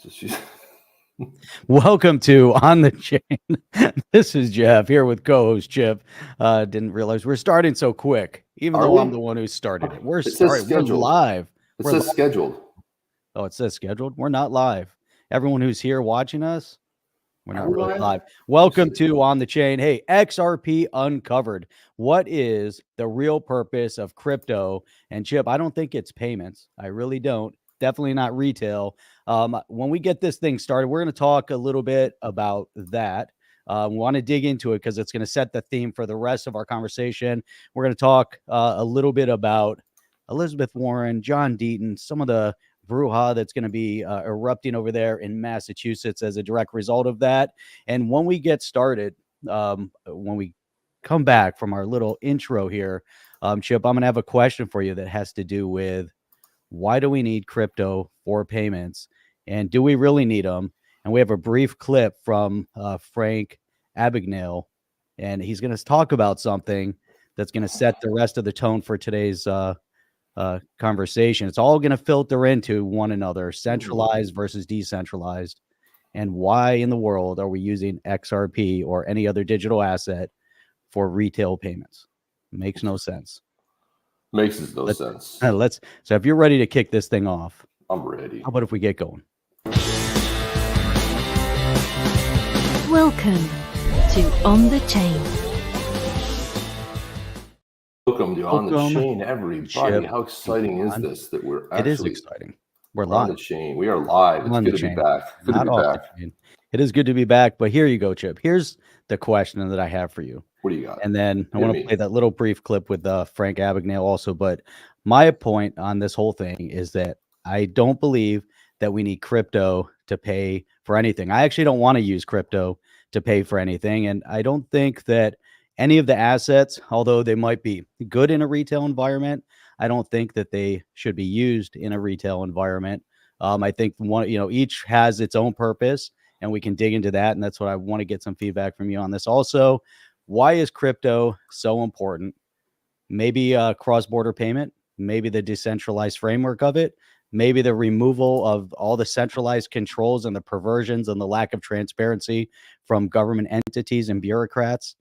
She's Welcome to On the Chain. This is Jeff here with co-host Chip. Didn't realize we're starting so quick, even Are though I'm we? the one who started it. We're It says starting. We're scheduled. live. It We're says live. scheduled. Oh, it says scheduled. We're not live. Everyone who's here watching us, we're Are not we really live? live. Welcome to On the Chain. Hey, XRP Uncovered. What is the real purpose of crypto? And Chip, I don't think it's payments. I really don't. Definitely not retail. When we get this thing started, we're going to talk a little bit about that. We want to dig into it because it's going to set the theme for the rest of our conversation. We're going to talk a little bit about Elizabeth Warren, John Deaton, some of the brouhaha that's going to be erupting over there in Massachusetts as a direct result of that. And when we get started, when we come back from our little intro here, Chip, I'm going to have a question for you that has to do with why do we need crypto for payments? And do we really need them? And we have a brief clip from Frank Abagnale, and he's going to talk about something that's going to set the rest of the tone for today's conversation. It's all going to filter into one another, centralized versus decentralized. And why in the world are we using XRP or any other digital asset for retail payments? Makes no sense. Makes no sense. So if you're ready to kick this thing off, I'm ready. how about if we get going? Welcome to On the Chain. Welcome to On the Chain, everybody. Chip. How exciting is this that we're It is actually exciting. We're on live. the chain. We are live. It's On good the to be chain. back. Good to Not be off back. the chain. It is good to be back, but here you go, Chip. Here's the question that I have for you. What do you got? And then I Hit want me. to play that little brief clip with Frank Abagnale also. But my point on this whole thing is that I don't believe that we need crypto to pay for anything. I actually don't want to use crypto to pay for anything. And I don't think that any of the assets, although they might be good in a retail environment, I don't think that they should be used in a retail environment. I think each has its own purpose, and we can dig into that. And that's what I want to get some feedback from you on this. Also, why is crypto so important? Maybe cross-border payment, maybe the decentralized framework of it, maybe the removal of all the centralized controls and the perversions and the lack of transparency from government entities and bureaucrats.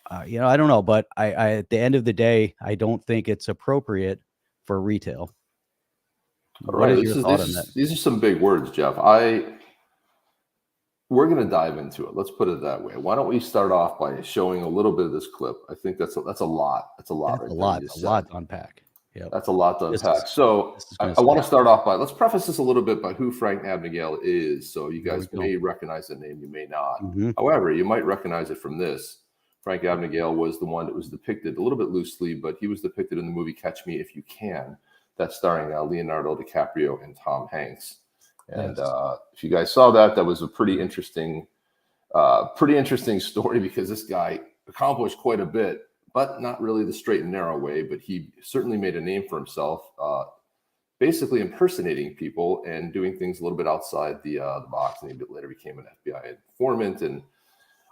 I don't know, but I at the end of the day, I don't think it's appropriate for retail. What is your thought on that? These are some big words, Jeff. We're going to dive into it. Let's put it that way. Why don't we start off by showing a little bit of this clip? I think that's a lot. That's a lot. That's right a lot to unpack. Yep. That's a lot to unpack. So I want to start off by, let's preface this a little bit by who Frank Abagnale is. So you guys may recognize the name, you may not. However, you might recognize it from this. Frank Abagnale was the one that was depicted a little bit loosely, but he was depicted in the movie Catch Me If You Can, that's starring Leonardo DiCaprio and Tom Hanks. And if you guys saw that, that was a pretty interesting story because this guy accomplished quite a bit, but not really the straight and narrow way. But he certainly made a name for himself, basically impersonating people and doing things a little bit outside the box. And he later became an FBI informant and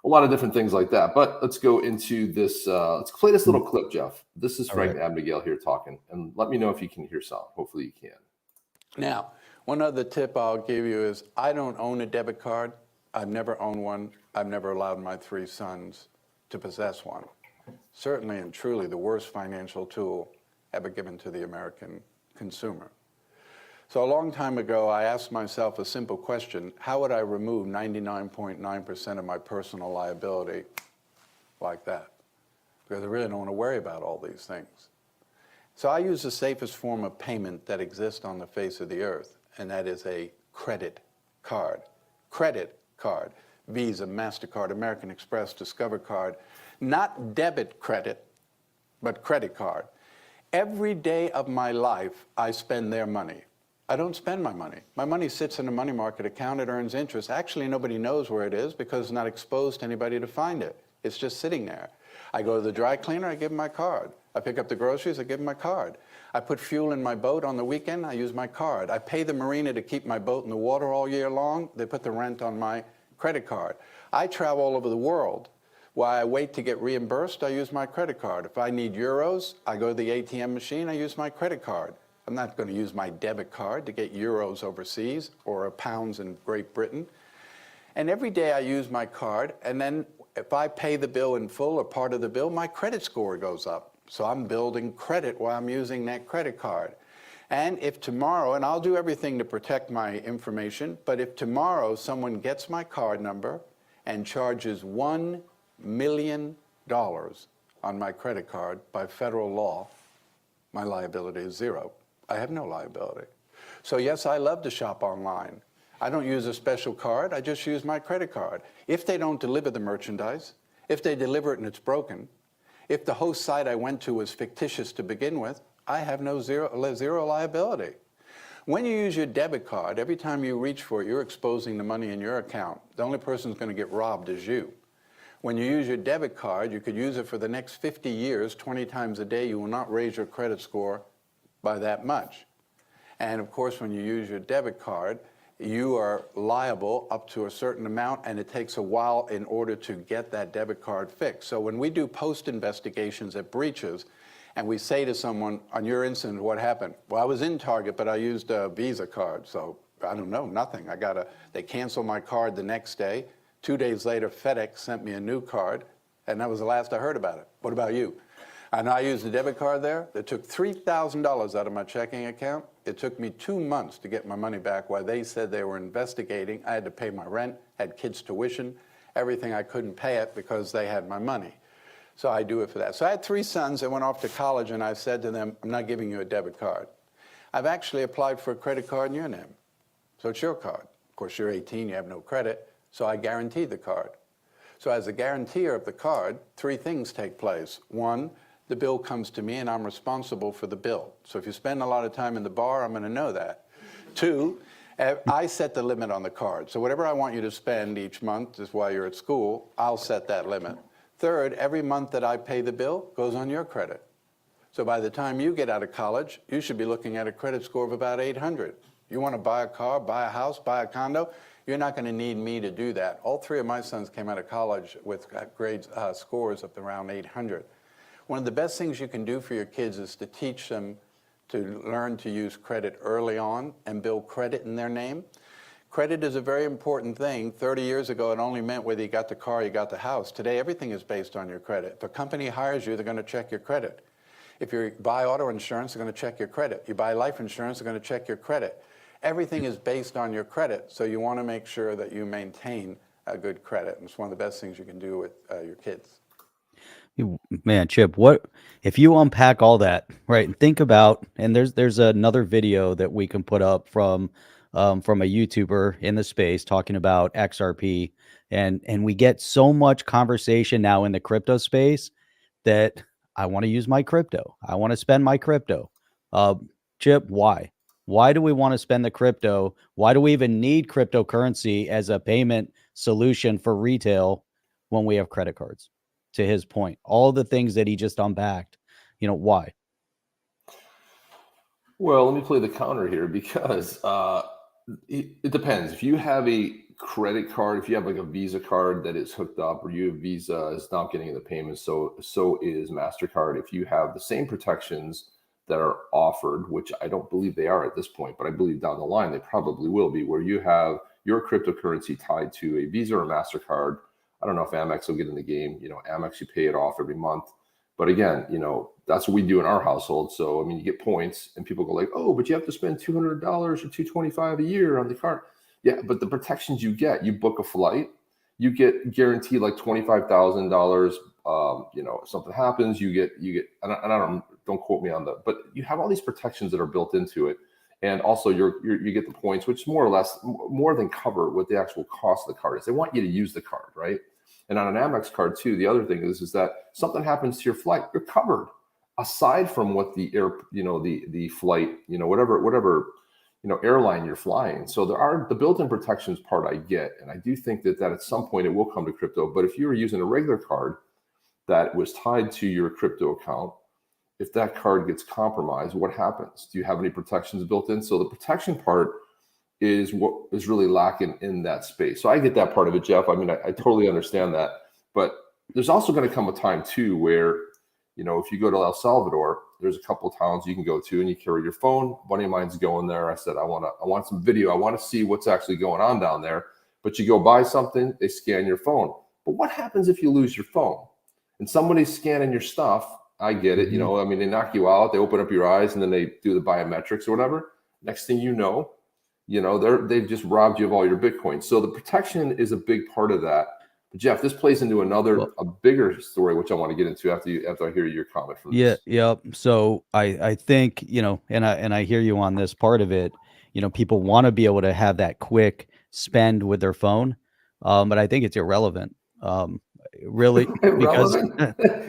a lot of different things like that. But let's go into this. Let's play this little clip, Jeff. This is Frank Abagnale here talking. And let me know if you can hear sound. Hopefully you can. Now, one other tip I'll give you is I don't own a debit card. I've never owned one. I've never allowed my 3 sons to possess one. Certainly and truly the worst financial tool ever given to the American consumer. So a long time ago, I asked myself a simple question: how would I remove 99.9% of my personal liability like that? Because I really don't want to worry about all these things. So I use the safest form of payment that exists on the face of the earth, and that is a credit card. Credit card. Visa, MasterCard, American Express, Discover card. Not debit credit, but credit card. Every day of my life, I spend their money. I don't spend my money. My money sits in a money market account. It earns interest. Actually, nobody knows where it is because it's not exposed to anybody to find it. It's just sitting there. I go to the dry cleaner, I give them my card. I pick up the groceries, I give them my card. I put fuel in my boat on the weekend, I use my card. I pay the marina to keep my boat in the water all year long. They put the rent on my credit card. I travel all over the world. While I wait to get reimbursed, I use my credit card. If I need euros, I go to the ATM machine, I use my credit card. I'm not going to use my debit card to get euros overseas or pounds in Great Britain. And every day I use my card, and then if I pay the bill in full or part of the bill, my credit score goes up. So I'm building credit while I'm using that credit card. And if tomorrow, and I'll do everything to protect my information, but if tomorrow someone gets my card number and charges $1 million on my credit card by federal law, my liability is zero. I have no liability. So yes, I love to shop online. I don't use a special card, I just use my credit card. If they don't deliver the merchandise, if they deliver it and it's broken, if the host site I went to was fictitious to begin with, I have zero liability. When you use your debit card, every time you reach for it, you're exposing the money in your account. The only person who's going to get robbed is you. When you use your debit card, you could use it for the next 50 years, 20 times a day. You will not raise your credit score by that much. And of course, when you use your debit card, you are liable up to a certain amount, and it takes a while in order to get that debit card fixed. So when we do post investigations at breaches, and we say to someone, on your incident, what happened? Well, I was in Target, but I used a Visa card, so I don't know, nothing. They canceled my card the next day. 2 days later, FedEx sent me a new card, and that was the last I heard about it. What about you? And I used a debit card there. They took $3,000 out of my checking account. It took me 2 months to get my money back while they said they were investigating. I had to pay my rent, had kids' tuition, everything. I couldn't pay it because they had my money. So I do it for that. So I had 3 sons that went off to college, and I said to them, I'm not giving you a debit card. I've actually applied for a credit card in your name. So it's your card. Of course, you're 18, you have no credit, so I guaranteed the card. So as a guarantor of the card, 3 things take place. 1, the bill comes to me, and I'm responsible for the bill. So if you spend a lot of time in the bar, I'm going to know that. 2, I set the limit on the card. So whatever I want you to spend each month, just while you're at school, I'll set that limit. 3rd, every month that I pay the bill goes on your credit. So by the time you get out of college, you should be looking at a credit score of about 800. You want to buy a car, buy a house, buy a condo, you're not going to need me to do that. All 3 of my sons came out of college with scores of around 800. One of the best things you can do for your kids is to teach them to learn to use credit early on and build credit in their name. Credit is a very important thing. 30 years ago, it only meant whether you got the car or you got the house. Today, everything is based on your credit. If a company hires you, they're going to check your credit. If you buy auto insurance, they're going to check your credit. You buy life insurance, they're going to check your credit. Everything is based on your credit, so you want to make sure that you maintain a good credit. And it's one of the best things you can do with your kids. Man, Chip, what if you unpack all that, right? And think about, and there's another video that we can put up from a YouTuber in the space talking about XRP, and we get so much conversation now in the crypto space that I want to use my crypto. I want to spend my crypto. Chip, why? Why do we want to spend the crypto? Why do we even need cryptocurrency as a payment solution for retail when we have credit cards? To his point, all the things that he just unpacked, why? Well, let me play the counter here, because it depends. If you have a credit card, if you have like a Visa card that is hooked up, or you have Visa is not getting the payments, so is MasterCard. If you have the same protections that are offered, which I don't believe they are at this point, but I believe down the line they probably will be, where you have your cryptocurrency tied to a Visa or MasterCard. I don't know if Amex will get in the game. Amex, you pay it off every month. But again, that's what we do in our household. So, I mean, you get points, and people go like, oh, but you have to spend $200 or $225 a year on the card. Yeah, but the protections you get, you book a flight, you get guaranteed like $25,000. If something happens, you get, and I don't quote me on that, but you have all these protections that are built into it. And also you get the points, which more or less more than cover what the actual cost of the card is. They want you to use the card, right? And on an Amex card too, the other thing is that something happens to your flight, you're covered. Aside from what the the flight, whatever airline you're flying. So there are the built-in protections part I get, and I do think that at some point it will come to crypto. But if you were using a regular card that was tied to your crypto account, if that card gets compromised, what happens? Do you have any protections built in? So the protection part is what is really lacking in that space. So I get that part of it, Jeff. I mean, I totally understand that. But there's also going to come a time too where You know, if you go to El Salvador, there's a couple of towns you can go to and you carry your phone. A buddy of mine's going there. I said, I want some video. I want to see what's actually going on down there. But you go buy something, they scan your phone. But what happens if you lose your phone and somebody's scanning your stuff? I get it. You know, I mean, they knock you out, they open up your eyes, and then they do the biometrics or whatever. Next thing you know, they've just robbed you of all your Bitcoin. So the protection is a big part of that. But Jeff, this plays into a bigger story, which I want to get into after I hear your comment from this. Yeah. So I think, and I hear you on this part of it. People want to be able to have that quick spend with their phone. But I think it's irrelevant. Really, because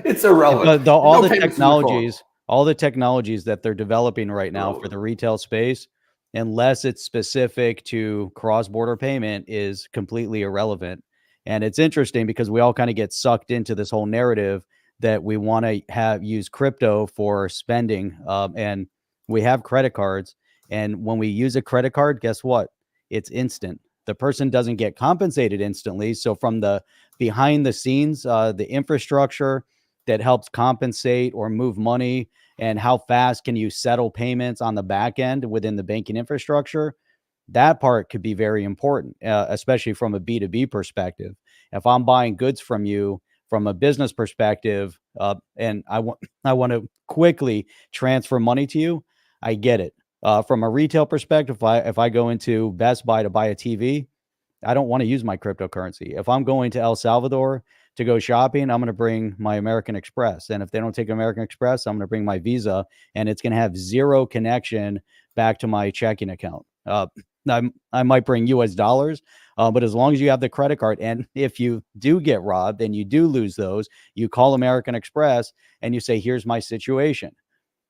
it's irrelevant. all the technologies that they're developing right now for the retail space, unless it's specific to cross-border payment, is completely irrelevant. And it's interesting because we all kind of get sucked into this whole narrative that we want to use crypto for spending. And we have credit cards. And when we use a credit card, guess what? It's instant. The person doesn't get compensated instantly. So from the behind the scenes, the infrastructure that helps compensate or move money, and how fast can you settle payments on the back end within the banking infrastructure, that part could be very important, especially from a B2B perspective. If I'm buying goods from you from a business perspective, and I want to quickly transfer money to you, I get it. From a retail perspective, if I go into Best Buy to buy a TV, I don't want to use my cryptocurrency. If I'm going to El Salvador to go shopping, I'm going to bring my American Express. And if they don't take American Express, I'm going to bring my Visa, and it's going to have zero connection back to my checking account. I might bring US dollars, but as long as you have the credit card, and if you do get robbed and you do lose those, you call American Express and you say, here's my situation.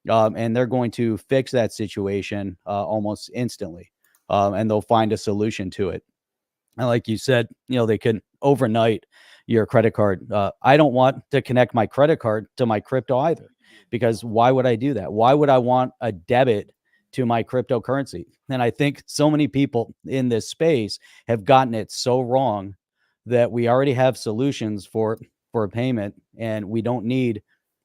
And they're going to fix that situation almost instantly. And they'll find a solution to it. And like you said, they can overnight your credit card. I don't want to connect my credit card to my crypto either, because why would I do that? Why would I want a debit to my cryptocurrency? And I think so many people in this space have gotten it so wrong that we already have solutions for payment, and we don't need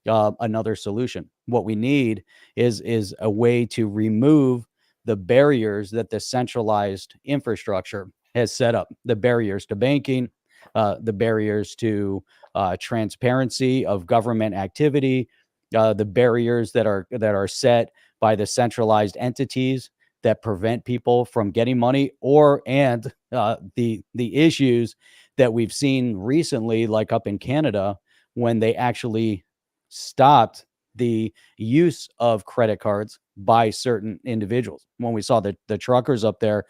another solution. What we need is a way to remove the barriers that the centralized infrastructure has set up, the barriers to banking, the barriers to transparency of government activity, the barriers that are set by the centralized entities that prevent people from getting money, and the issues that we've seen recently, like up in Canada, when they actually stopped the use of credit cards by certain individuals. When we saw the truckers up there,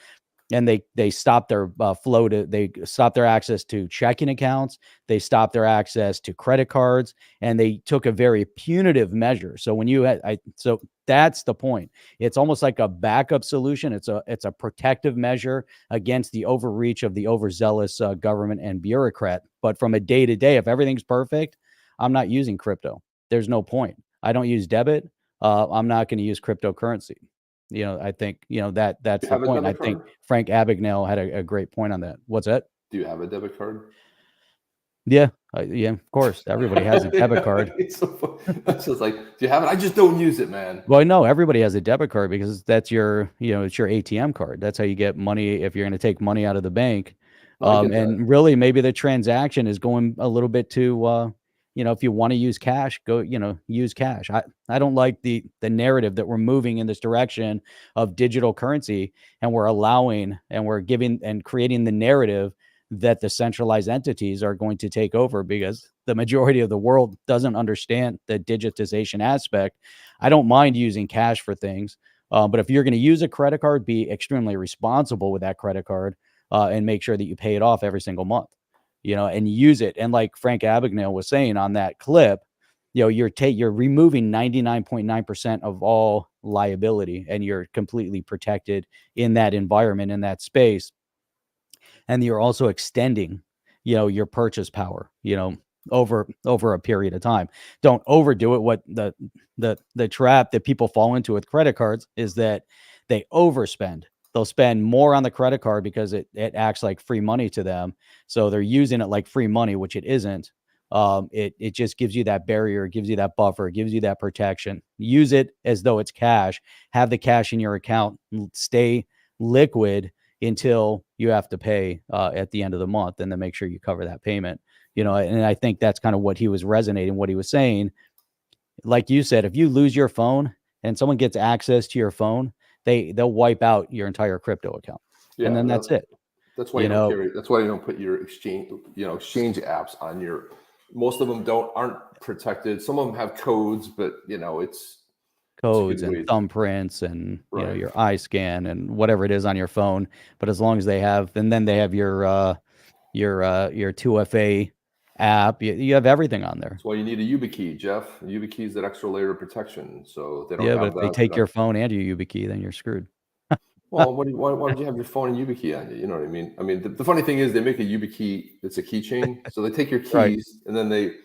and they stopped their they stopped their access to checking accounts, they stopped their access to credit cards, and they took a very punitive measure. So when you so that's the point. It's almost like a backup solution. It's a protective measure against the overreach of the overzealous government and bureaucrat. But from a day to day, if everything's perfect, I'm not using crypto. There's no point. I don't use debit. I'm not going to use cryptocurrency. I think, that's the point. I think Frank Abagnale had a great point on that. What's that? Do you have a debit card? Yeah. Yeah, of course. Everybody has a debit card. It's just like, do you have it? I just don't use it, man. Well, no, everybody has a debit card because that's your, it's your ATM card. That's how you get money if you're going to take money out of the bank. And really, maybe the transaction is going a little bit too, if you want to use cash, go, use cash. I don't like the narrative that we're moving in this direction of digital currency, and we're allowing and we're giving and creating the narrative that the centralized entities are going to take over, because the majority of the world doesn't understand the digitization aspect. I don't mind using cash for things, but if you're going to use a credit card, be extremely responsible with that credit card, and make sure that you pay it off every single month. And use it. And like Frank Abagnale was saying on that clip, you're removing 99.9% of all liability, and you're completely protected in that environment, in that space. And you're also extending, your purchase power, over a period of time. Don't overdo it. What the trap that people fall into with credit cards is that they overspend. They'll spend more on the credit card because it acts like free money to them. So they're using it like free money, which it isn't. It just gives you that barrier, it gives you that buffer, it gives you that protection. Use it as though it's cash. Have the cash in your account, stay liquid until you have to pay at the end of the month, and then make sure you cover that payment. And I think that's kind of what he was resonating, what he was saying. Like you said, if you lose your phone and someone gets access to your phone, they'll wipe out your entire crypto account, and then that's it. That's why you don't carry. That's why you don't put your exchange apps on your. Most of them aren't protected. Some of them have codes, but it's codes and thumbprints and your eye scan and whatever it is on your phone. But as long as they have, and then they have your 2FA app, you have everything on there. That's why you need a YubiKey, Jeff. A YubiKey is that extra layer of protection, so they don't. Yeah, but if they take your phone and your YubiKey, then you're screwed. Well, why would you have your phone and YubiKey on you? You know what I mean? I mean, the funny thing is they make a YubiKey that's a keychain, so they take your keys and then they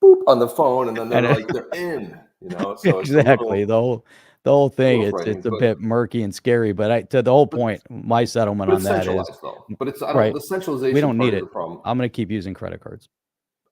boop on the phone, and then they're like they're in. So exactly the whole thing. It's a bit murky and scary, but to the whole point, my settlement on that is, but it's the centralization. We don't need it. The problem. I'm going to keep using credit cards.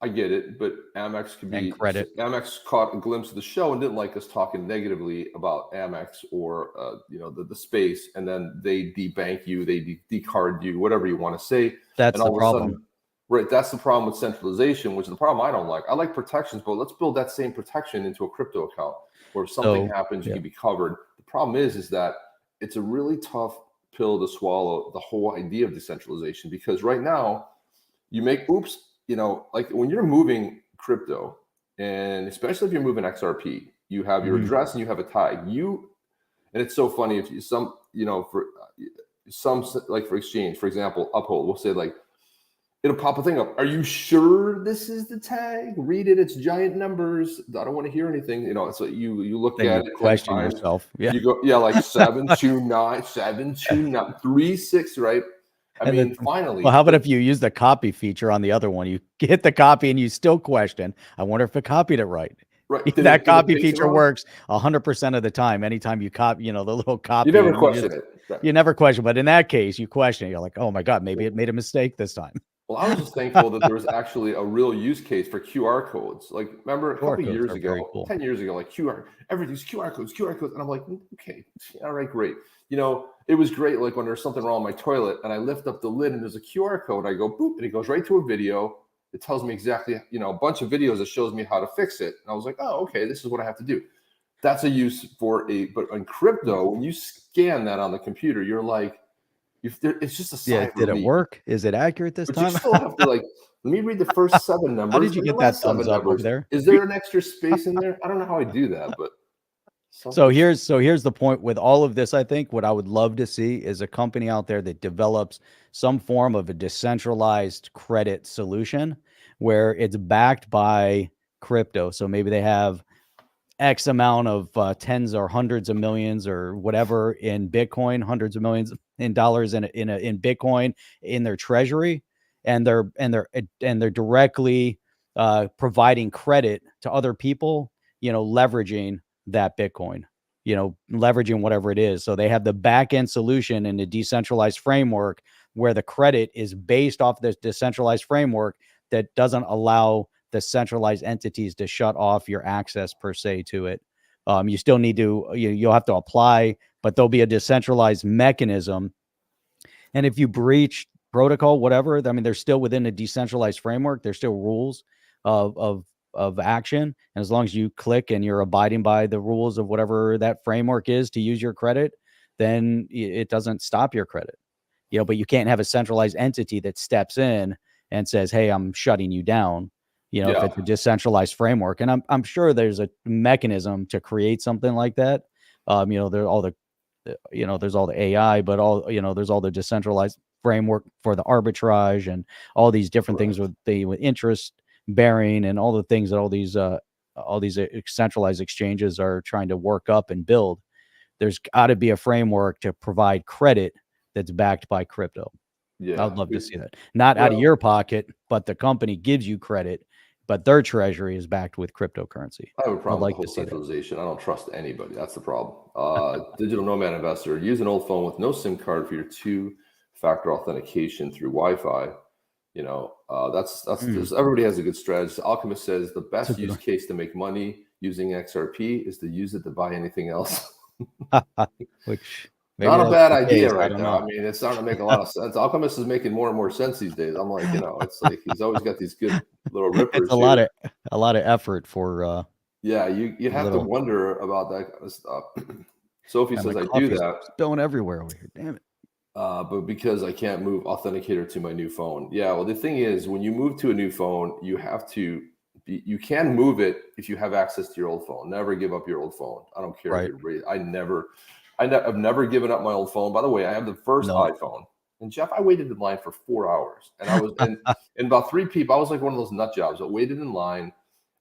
I get it, but Amex could be credit. Amex caught a glimpse of the show and didn't like us talking negatively about Amex or the space, and then they debank you, they decard you, whatever you want to say. That's the problem. Sudden, right, that's the problem with centralization, which is the problem I don't like. I like protections, but let's build that same protection into a crypto account where if something happens, you can be covered. The problem is that it's a really tough pill to swallow, the whole idea of decentralization, because right now you make like when you're moving crypto, and especially if you're moving XRP, you have your address and you have a tag. And it's so funny if for exchange, for example, Uphold, we'll say like, it'll pop a thing up. Are you sure this is the tag? Read it. It's giant numbers. I don't want to hear anything. So you look at it, question yourself. Yeah. You go, like 729, 72936, right? I mean, finally. Well, how about if you use the copy feature on the other one? You hit the copy and you still question, I wonder if it copied it right. Right. That copy feature works 100% of the time. Anytime you copy, the little copy. You never question it. Right. You never question. But in that case, you question it. You're like, oh my God, maybe it made a mistake this time. Well, I was just thankful that there was actually a real use case for QR codes. Like, remember a couple years ago, 10 years ago, like everything's QR codes. And I'm like, okay, all right, great. It was great. Like when there's something wrong with my toilet and I lift up the lid and there's a QR code, I go boop, and it goes right to a video. It tells me exactly, a bunch of videos that shows me how to fix it. And I was like, oh, okay, this is what I have to do. That's a use but in crypto, when you scan that on the computer, you're like, it's just a sign. Did it work? Is it accurate this time? You still have to let me read the first 7 numbers. How did you get that thumbs up over there? Is there an extra space in there? I don't know how I do that, but. So here's the point with all of this. I think what I would love to see is a company out there that develops some form of a decentralized credit solution where it's backed by crypto. So maybe they have X amount of tens or hundreds of millions or whatever in Bitcoin, hundreds of millions in dollars in Bitcoin in their treasury, and they're directly providing credit to other people, leveraging that Bitcoin, leveraging whatever it is. So they have the back end solution in a decentralized framework where the credit is based off this decentralized framework that doesn't allow the centralized entities to shut off your access per se to it. You still need to, you'll have to apply, but there'll be a decentralized mechanism. And if you breach protocol, whatever, I mean, they're still within a decentralized framework. There's still rules of action. And as long as you click and you're abiding by the rules of whatever that framework is to use your credit, then it doesn't stop your credit, but you can't have a centralized entity that steps in and says, hey, I'm shutting you down. If it's a decentralized framework, and I'm sure there's a mechanism to create something like that. There's all the AI, but there's all the decentralized framework for the arbitrage and all these different things with interest bearing and all the things that all these centralized exchanges are trying to work up and build. There's got to be a framework to provide credit that's backed by crypto. Yeah, I'd love to see that. Not out of your pocket, but the company gives you credit, but their treasury is backed with cryptocurrency. I have a problem with the whole centralization. I don't trust anybody. That's the problem. Digital nomad investor, use an old phone with no SIM card for your 2-factor authentication through Wi-Fi. Everybody has a good strategy. Alchemist says the best That's a good use one. case to make money using XRP is to use it to buy anything else. Which Not a that's bad the idea case, I right don't there. know. I mean, it's starting to make a lot of sense. Alchemist is making more and more sense these days. I'm like, it's like he's always got these good little rippers It's a here. lot of effort for Yeah, you have to little. wonder about that kind of stuff. Sophie And my says I do coffee's that, spilling everywhere over here. Damn it. but because I can't move authenticator to my new phone. Yeah, well, the thing is, when you move to a new phone, you have to you can move it if you have access to your old phone. Never give up your old phone. I don't care Right. if you're raised. I've never given up my old phone. By the way, I have the first No. iPhone. And Jeff, I waited in line for 4 hours, and I was and about 3 people. I was like one of those nut jobs that waited in line,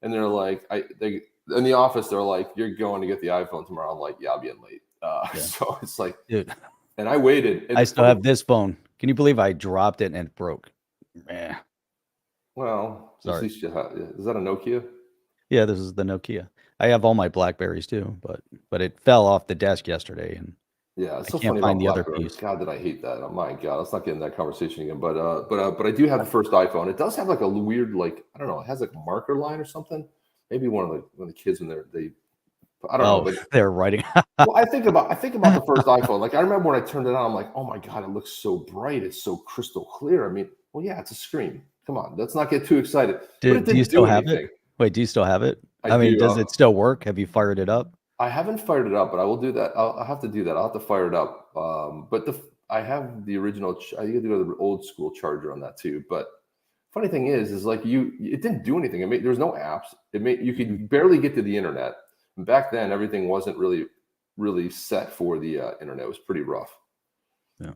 and they're like, they in the office, they're like, "You're going to get the iPhone tomorrow." I'm like, "Yeah, I'll be in late." Yeah. So it's like, Dude, and I waited. And I still have this phone. Can you believe I dropped it and it broke? Yeah. Well, at Sorry. least you have. Is that a Nokia? Yeah, this is the Nokia. I have all my Blackberries too, but it fell off the desk yesterday, and Yeah, it's I so can't funny find about the other BlackBerry. piece. God, did I hate that? Oh my God, let's not get in that conversation again. But I do have the first iPhone. It does have like a weird, like, I don't know, it has like a marker line or something. Maybe one of the kids when they I don't know, but they're writing. well, I think about the first iPhone. Like I remember when I turned it on, I'm like, oh my God, it looks so bright. It's so crystal clear. I mean, well, yeah, it's a screen. Come on, let's not get too excited. But it Do you didn't still do have anything. it? Wait, do you still have it? I mean, do. does it still work? Have you fired it up? I haven't fired it up, but I will do that. I'll have to do that. I'll have to fire it up. But I have the original. I need to go to the old school charger on that too. But funny thing is like it didn't do anything. There was no apps. You could barely get to the internet. And back then, everything wasn't really set for the internet. It was pretty rough. Yeah.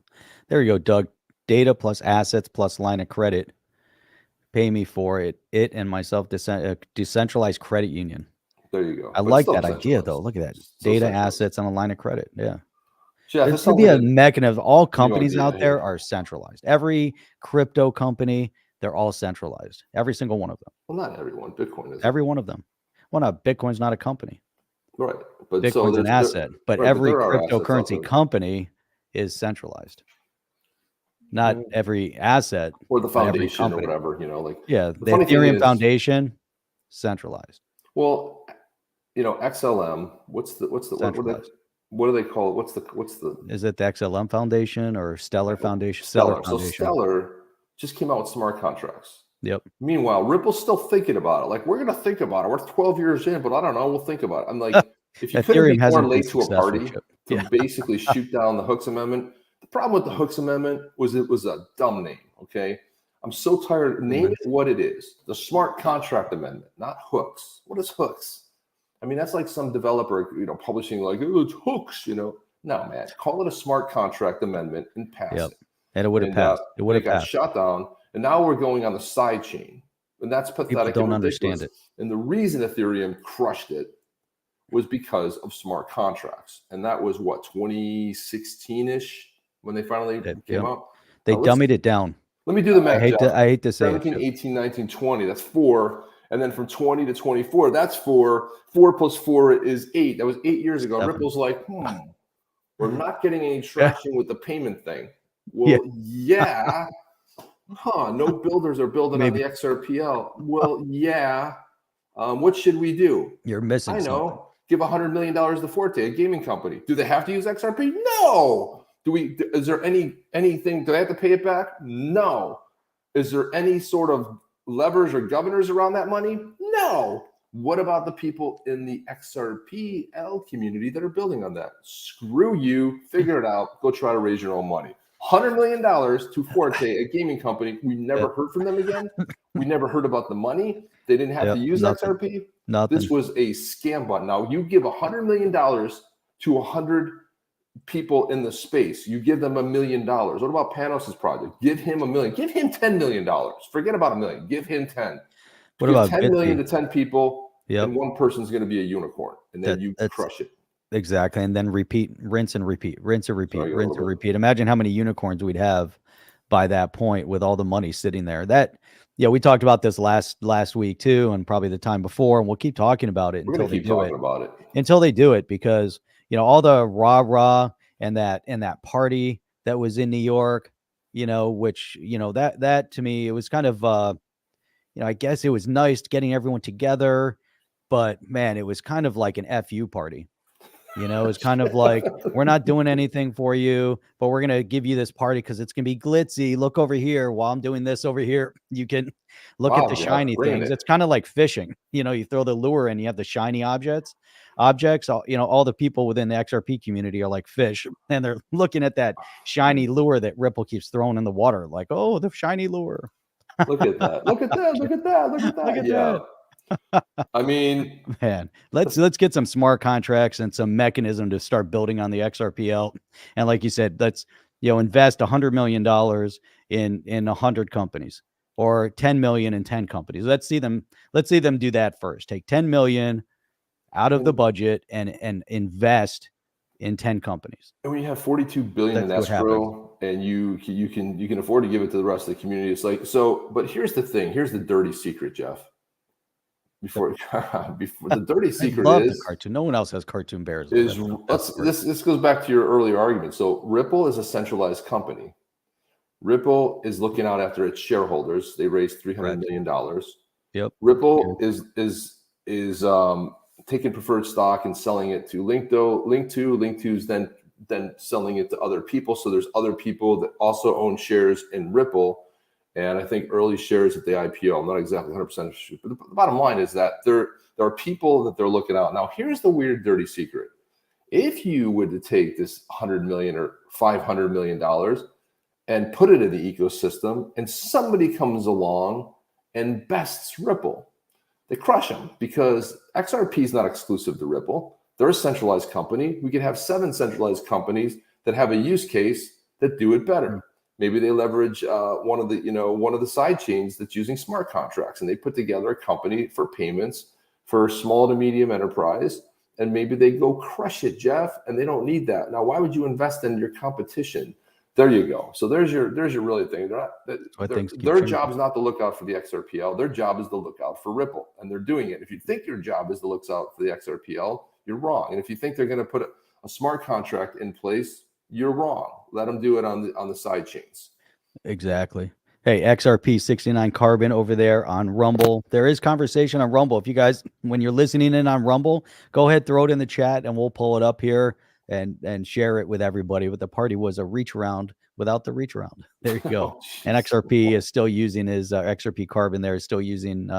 There you go, Doug. Data plus assets plus line of credit. Pay me for it. It and myself decentralized credit union. There you go. I But like still that idea though. Look at that. Still Data, centralized. assets, and a line of credit. Yeah. Jeff, There this should sounds be like a mechanism. All new companies idea out there here. are centralized. Every crypto company, they're all centralized. Every single one of them. Well, not everyone. Bitcoin is. Every one of them. Well, no, Bitcoin's not a company. Right. But Bitcoin's an asset. But every there are assets out cryptocurrency there. company is centralized. Not every asset. Or the but every foundation or company. whatever, like. Yeah, the funny thing Ethereum is- Foundation, centralized. Well, XLM. What do they call it? What's the Is it the XLM Foundation or Stellar Foundation? Stellar? So Foundation. Stellar just came out with smart contracts. Yep. Meanwhile, Ripple's still thinking about it. Like, we're gonna think about it. We're 12 years in, but I don't know. We'll think about it. I'm like, if you couldn't be Ethereum more hasn't been late to a successful, party Chip. to Yeah. basically shoot down the Hooks Amendment. The problem with the Hooks Amendment was it was a dumb name. Okay. I'm so tired. Name it what it is. The Smart Contract Amendment, not hooks. What is hooks? I mean, that's like some developer, publishing like, oh, it's hooks, No, man. Call it a Smart Contract Amendment and pass Yep. it. And it would have passed. It would have got passed. shut down. And now we're going on the side chain. And that's pathetic. People don't and ridiculous. understand it. And the reason Ethereum crushed it was because of smart contracts. And that was what, 2016-ish when they finally came out? They Now, dummied it down. Let me do the math. I hate to say 17, it. 18, 19, 20. That's 4. And then from 20 to 24, that's 4. 4 plus 4 is 8. That was 8 years ago. 7. Ripple's like, we're not getting any traction with the payment thing. Well, yeah. No builders are building on the XRPL. Well, yeah. What should we do? You're missing I know. something. Give $100 million to Forte, a gaming company. Do they have to use XRP? No. Is there anything? Do they have to pay it back? No. Is there any sort of levers or governors around that money? No. What about the people in the XRPL community that are building on that? Screw you. Figure it out. Go try to raise your own money. $100 million to Forte, a gaming company. We never heard from them again. We never heard about the money. They didn't have to use XRP. Nothing. This was a scam button. Now you give $100 million to 100 people in the space. You give them $1 million. What about Panos' project? Give him $1 million. Give him $10 million. Forget about $1 million. Give him 10. What give about 10 million to 10 people, Yep. and one person's going to be a unicorn, and then you crush it. Exactly. And then rinse and repeat. Sorry, Imagine how many unicorns we'd have by that point with all the money sitting there. We talked about this last week too, and probably the time before, and we'll keep talking about it until they do it. Until they do it, because all the rah-rah and that party that was in New York, which, that to me, it was kind of, I guess it was nice getting everyone together, but man, it was kind of like an FU party. It's kind of like, we're not doing anything for you, but we're going to give you this party because it's going to be glitzy. Look over here while I'm doing this over here. You can look at Wow, the Jeff, shiny bringing things. it. It's kind of like fishing. You throw the lure and you have the shiny objects. All the people within the XRP community are like fish, and they're looking at that shiny lure that Ripple keeps throwing in the water. Like, oh, the shiny lure. Look at that. Look at that. Look at that. Look at that. Look at Yeah. that. I mean, Man, let's get some smart contracts and some mechanism to start building on the XRPL. And like you said, let's invest $100 million in 100 companies, or 10 million in 10 companies. Let's see them do that first. Take 10 million out of the budget and invest in 10 companies. and when you have 42 billion in Let's see what happens. escrow, and you can afford to give it to the rest of the community, it's like, so. But here's the thing. Here's the dirty secret, Jeff. Before the dirty I secret love the is cartoon. No one else has cartoon bears. this goes back to your earlier argument. So Ripple is a centralized company. Ripple is looking out after its shareholders. They raised $300 million. Yep. Ripple is taking preferred stock and selling it to Link2's then selling it to other people. So there's other people that also own shares in Ripple. And I think early shares at the IPO, I'm not exactly 100% sure, but the bottom line is that there are people that they're looking out. Now, here's the weird, dirty secret. If you were to take this $100 million or $500 million and put it in the ecosystem, and somebody comes along and bests Ripple, they crush them, because XRP is not exclusive to Ripple. They're a centralized company. We could have 7 centralized companies that have a use case that do it better. Maybe they leverage one of the side chains that's using smart contracts, and they put together a company for payments for small to medium enterprise, and maybe they go crush it, Jeff, and they don't need that. Now, why would you invest in your competition? There you go. So there's your really thing. Their job is not to look out for the XRPL. Their job is to look out for Ripple, and they're doing it. If you think your job is to look out for the XRPL, you're wrong. And if you think they're going to put a smart contract in place, you're wrong. Let them do it on the side chains. Exactly. Hey, XRP69 Carbon over there on Rumble. There is conversation on Rumble. If you guys, when you're listening in on Rumble, go ahead, throw it in the chat, and we'll pull it up here and share it with everybody. But the party was a reach around without the reach around. There you go. Oh, and XRP is still using his XRP Carbon there is still using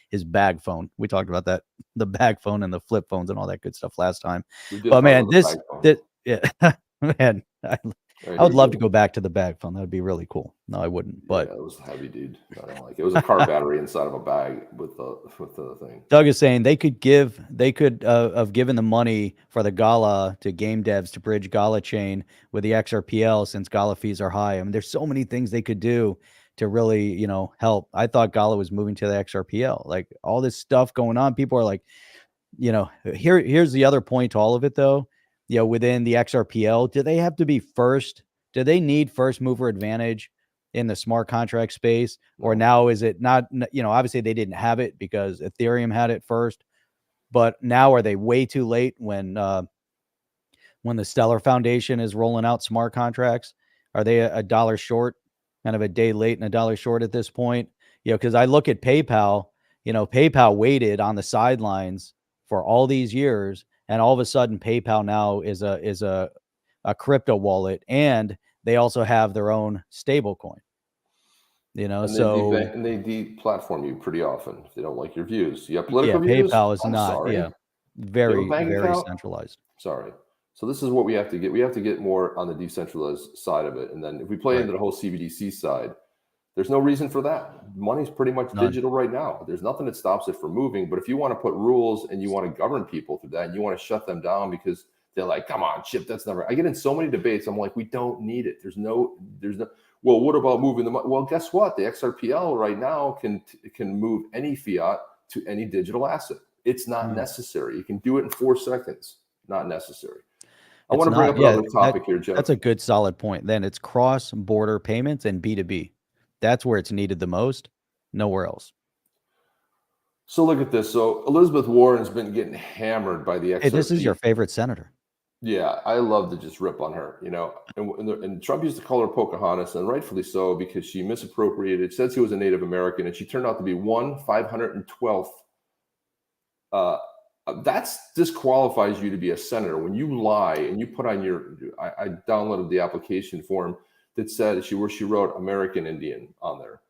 his bag phone. We talked about that, the bag phone and the flip phones and all that good stuff last time. But man, yeah, man, I would love to go back to the bag phone. That would be really cool. No, I wouldn't. But yeah, it was heavy, dude. I don't like it. It was a car battery inside of a bag with the thing. Doug is saying they could have given the money for the Gala to game devs to bridge Gala chain with the XRPL, since Gala fees are high. I mean, there's so many things they could do to really, help. I thought Gala was moving to the XRPL. Like, all this stuff going on. People are like, here's the other point to all of it though. Within the XRPL, do they have to be first? Do they need first mover advantage in the smart contract space? Or now is it not, obviously they didn't have it because Ethereum had it first, but now are they way too late when the Stellar Foundation is rolling out smart contracts? Are they a dollar short, kind of a day late and a dollar short at this point? Because I look at PayPal, PayPal waited on the sidelines for all these years, and all of a sudden PayPal now is a crypto wallet, and they also have their own stable coin. And they de-platform you pretty often if they don't like your views. You have political views. PayPal is very centralized. Sorry. So this is what we have to get. We have to get more on the decentralized side of it. And then if we play into the whole CBDC side, there's no reason for that. Money's pretty much digital right now. There's nothing that stops it from moving. But if you want to put rules and you want to govern people through that, and you want to shut them down because they're like, come on, Chip, that's never. I get in so many debates. I'm like, we don't need it. There's no. Well, what about moving the money? Well, guess what? The XRPL right now can move any fiat to any digital asset. It's not necessary. You can do it in 4 seconds. Not necessary. I want to bring up another topic here, Jeff. That's a good, solid point. Then it's cross-border payments and B2B. That's where it's needed the most. Nowhere else. So look at this. So Elizabeth Warren's been getting hammered by the XRP. Hey, this is your favorite senator. Yeah, I love to just rip on her, and Trump used to call her Pocahontas, and rightfully so, because she misappropriated, said she was a Native American, and she turned out to be 1/512th. Uh, that's disqualifies you to be a senator when you lie and you put on your. I downloaded the application form that said she wrote American Indian on there.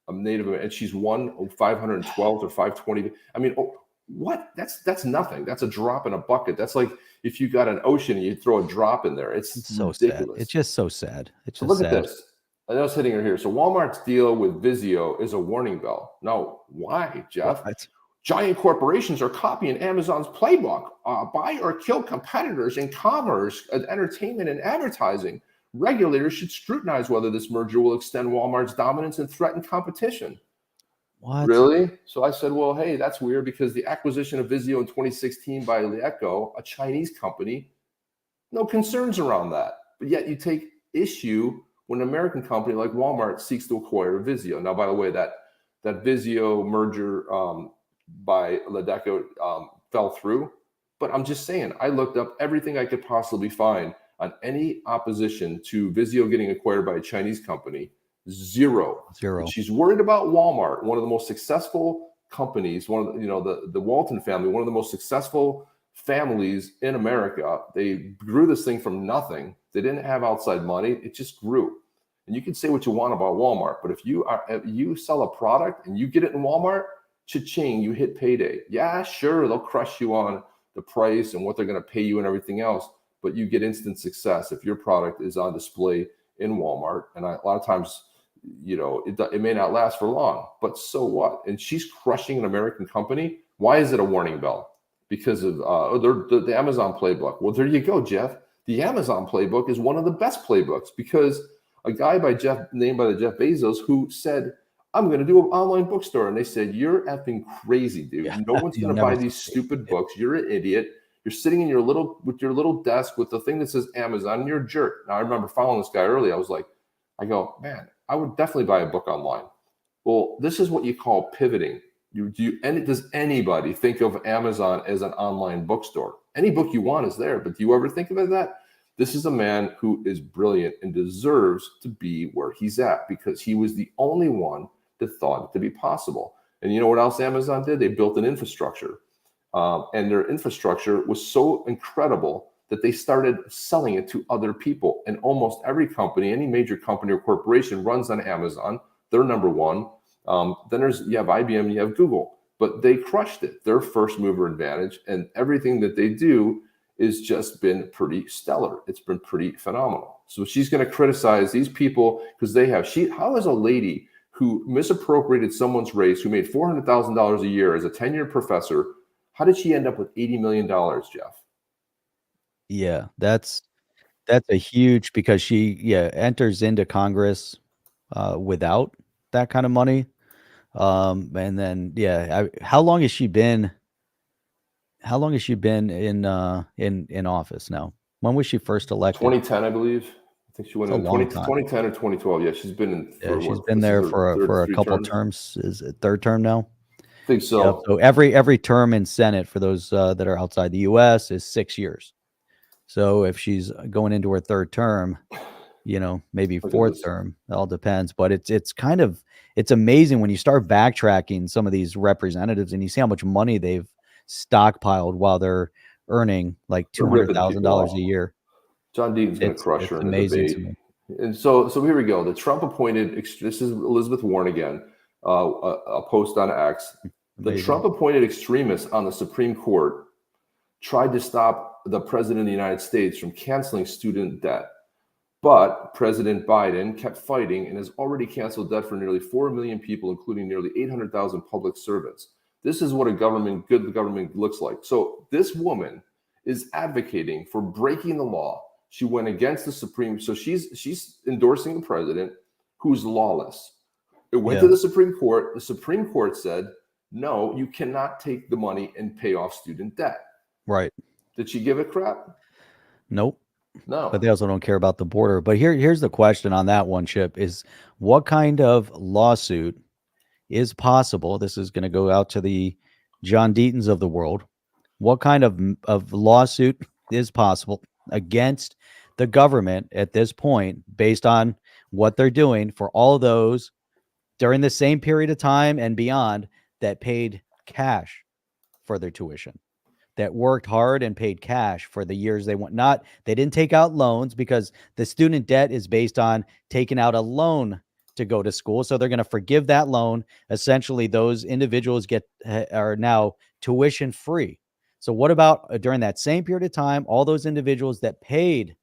I'm Native, and she's 1/512 or 520. I mean, what? That's nothing. That's a drop in a bucket. That's like if you got an ocean and you throw a drop in there. It's so sad. ridiculous. It's just so sad. It's So just look sad. at this. I know it's hitting her here. So Walmart's deal with Vizio is a warning bell. No, why, Jeff? What? Giant corporations are copying Amazon's playbook. Buy or kill competitors in commerce, entertainment, and advertising. Regulators should scrutinize whether this merger will extend Walmart's dominance and threaten competition. What? Really? So I said, well, hey, that's weird because the acquisition of Vizio in 2016 by Lieko, a Chinese company, no concerns around that. But yet you take issue when an American company like Walmart seeks to acquire Vizio. Now, by the way, that Vizio merger by Lieko fell through. But I'm just saying, I looked up everything I could possibly find on any opposition to Vizio getting acquired by a Chinese company. Zero. Zero. And she's worried about Walmart, one of the most successful companies, one of the Walton family, one of the most successful families in America. They grew this thing from nothing. They didn't have outside money. It just grew. And you can say what you want about Walmart, but if you sell a product and you get it in Walmart, cha-ching, you hit payday. Yeah, sure, they'll crush you on the price and what they're going to pay you and everything else, but you get instant success if your product is on display in Walmart. And a lot of times, it may not last for long, but so what? And she's crushing an American company. Why is it a warning bell? Because of the Amazon playbook. Well, there you go, Jeff. The Amazon playbook is one of the best playbooks because a guy named by the Jeff Bezos who said, I'm going to do an online bookstore. And they said, you're effing crazy, dude. Yeah, No one's going to buy these stupid books. You're an idiot. You're sitting in your little desk with the thing that says Amazon and you're a jerk. Now, I remember following this guy early. I go, man, I would definitely buy a book online. Well, this is what you call pivoting. Does anybody think of Amazon as an online bookstore? Any book you want is there, but do you ever think of it that? This is a man who is brilliant and deserves to be where he's at because he was the only one that thought it to be possible. And you know what else Amazon did? They built an infrastructure. And their infrastructure was so incredible that they started selling it to other people. And almost every company, any major company or corporation runs on Amazon. They're number one. Then you have IBM, you have Google, but they crushed it. Their first mover advantage and everything that they do is just been pretty stellar. It's been pretty phenomenal. So she's going to criticize these people because how is a lady who misappropriated someone's race, who made $400,000 a year as a tenured professor, how did she end up with $80 million, Jeff? Yeah, that's a huge because she enters into Congress without that kind of money. And then how long has she been in office now? When was she first elected? 2010, I believe. I think she went in 2010 or 2012. Yeah, she's been in. She's been there for a couple terms. Is it third term now? I think so. Yep. So every term in Senate for those that are outside the U.S. is 6 years. So if she's going into her third term, maybe fourth term, it all depends. But it's amazing when you start backtracking some of these representatives and you see how much money they've stockpiled while they're earning like $200,000 a year. John Deaton's going to crush her in the debate. And so here we go. The Trump appointed, this is Elizabeth Warren again, a post on X. The Trump appointed extremists on the Supreme Court tried to stop the president of the United States from canceling student debt. But President Biden kept fighting and has already canceled debt for nearly 4 million people, including nearly 800,000 public servants. This is what good government looks like. So this woman is advocating for breaking the law. She went against the Supreme. So she's endorsing the president who's lawless. It went to the Supreme Court. The Supreme Court said, no, you cannot take the money and pay off student debt. Right. Did she give a crap? Nope. No. But they also don't care about the border. But here's the question on that one, Chip, is what kind of lawsuit is possible? This is going to go out to the John Deatons of the world. What kind of lawsuit is possible against the government at this point based on what they're doing for all those during the same period of time and beyond that paid cash for their tuition, that worked hard and paid cash for the years they want. Not, they didn't take out loans, because the student debt is based on taking out a loan to go to school. So they're going to forgive that loan. Essentially, those individuals are now tuition free. So what about during that same period of time, all those individuals that paid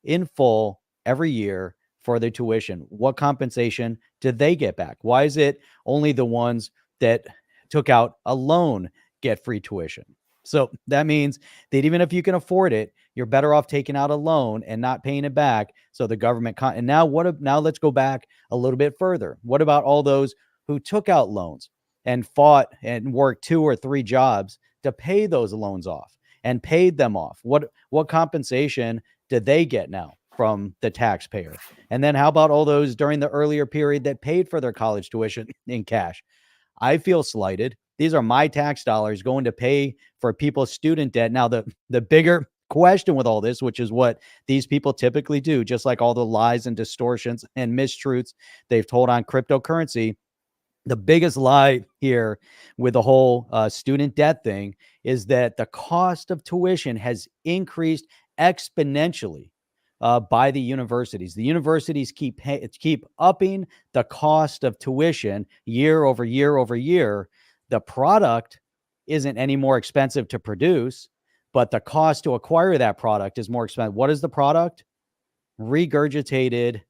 in full every year for their tuition? What compensation did they get back? Why is it only the ones that took out a loan get free tuition? So that means that even if you can afford it, you're better off taking out a loan and not paying it back. So the government and now now let's go back a little bit further. What about all those who took out loans and fought and worked 2 or 3 jobs to pay those loans off and paid them off? What compensation did they get now from the taxpayer? And then how about all those during the earlier period that paid for their college tuition in cash? I feel slighted. These are my tax dollars going to pay for people's student debt. Now, the bigger question with all this, which is what these people typically do, just like all the lies and distortions and mistruths they've told on cryptocurrency, the biggest lie here with the whole student debt thing is that the cost of tuition has increased exponentially by the universities. The universities keep upping the cost of tuition year over year over year. The product isn't any more expensive to produce, but the cost to acquire that product is more expensive. What is the product? Regurgitated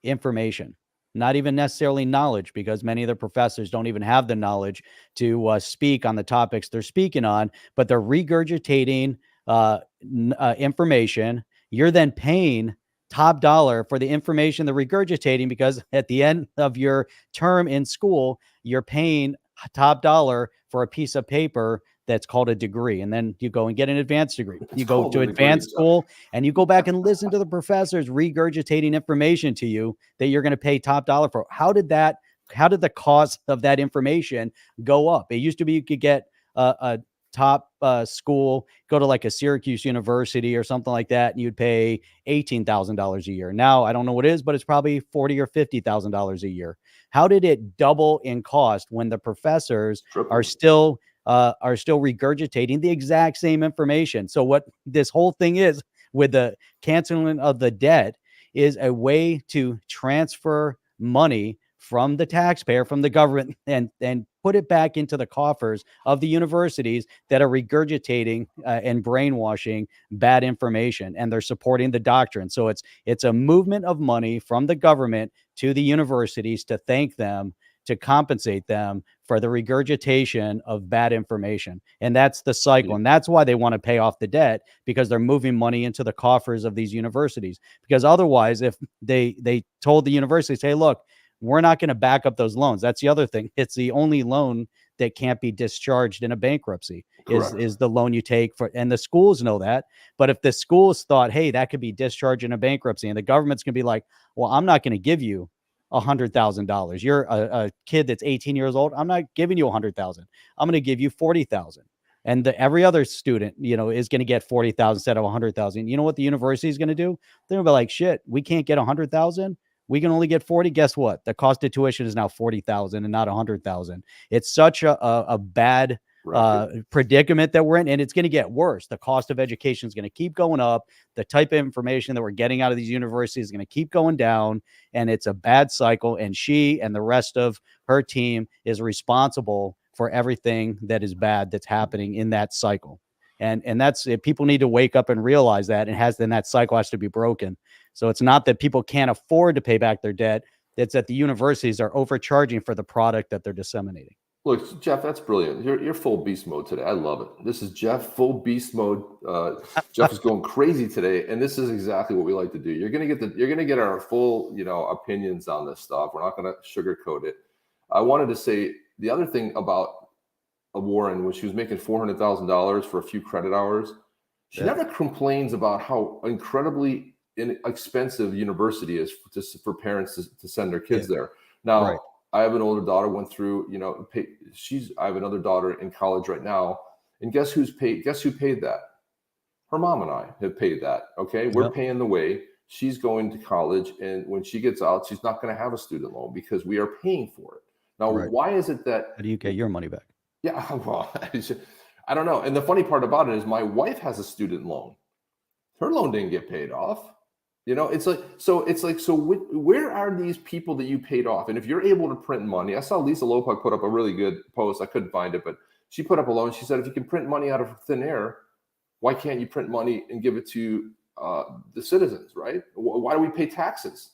information. Not even necessarily knowledge, because many of the professors don't even have the knowledge to speak on the topics they're speaking on, but they're regurgitating information. You're then paying top dollar for the information they're regurgitating, because at the end of your term in school, you're paying top dollar for a piece of paper that's called a degree. And then you go and get an advanced degree. You go to advanced school and you go back and listen to the professors regurgitating information to you that you're going to pay top dollar for. How did the cost of that information go up? It used to be you could get a top school, go to like a Syracuse University or something like that, and you'd pay $18,000 a year. Now, I don't know what it is, but it's probably $40,000 or $50,000 a year. How did it double in cost when the professors are still regurgitating the exact same information? So what this whole thing is with the canceling of the debt is a way to transfer money from the taxpayer, from the government, and put it back into the coffers of the universities that are regurgitating and brainwashing bad information, and they're supporting the doctrine. So it's a movement of money from the government to the universities to thank them, to compensate them for the regurgitation of bad information. And that's the cycle. And that's why they want to pay off the debt, because they're moving money into the coffers of these universities. Because otherwise, if they told the universities, hey, look, we're not going to back up those loans. That's the other thing. It's the only loan that can't be discharged in a bankruptcy is the loan you take for, and the schools know that. But if the schools thought, hey, that could be discharged in a bankruptcy, and the government's going to be like, well, I'm not going to give you $100,000. You're a kid that's 18 years old. I'm not giving you $100,000. I'm going to give you $40,000. And every other student, is going to get $40,000 instead of $100,000. You know what the university is going to do? They're going to be like, shit, we can't get $100,000. We can only get 40. Guess what? The cost of tuition is now 40,000 and not 100,000. It's such a bad predicament that we're in, and it's going to get worse. The cost of education is going to keep going up. The type of information that we're getting out of these universities is going to keep going down, and it's a bad cycle. And she and the rest of her team is responsible for everything that is bad that's happening in that cycle. And that's it. People need to wake up and realize that, then that cycle has to be broken. So it's not that people can't afford to pay back their debt. It's that the universities are overcharging for the product that they're disseminating. Look, Jeff, that's brilliant. You're full beast mode today. I love it. This is Jeff, full beast mode. Jeff is going crazy today, and this is exactly what we like to do. You're gonna get our full, opinions on this stuff. We're not gonna sugarcoat it. I wanted to say the other thing about Warren, when she was making $400,000 for a few credit hours, she never complains about how incredibly inexpensive university is for parents to send their kids there. Now, I have an older daughter, went through, I have another daughter in college right now, and guess who paid that? Her mom and I have paid that. Okay, we're Yep. paying the way. She's going to college, and when she gets out, she's not going to have a student loan because we are paying for it. Now, Right. why is it that? How do you get your money back? Yeah, well, I don't know. And the funny part about it is, my wife has a student loan. Her loan didn't get paid off. You know, it's like, where are these people that you paid off? And if you're able to print money, I saw Lisa Lopek put up a really good post. I couldn't find it, but she put up a loan. She said, if you can print money out of thin air, why can't you print money and give it to the citizens, right? Why do we pay taxes?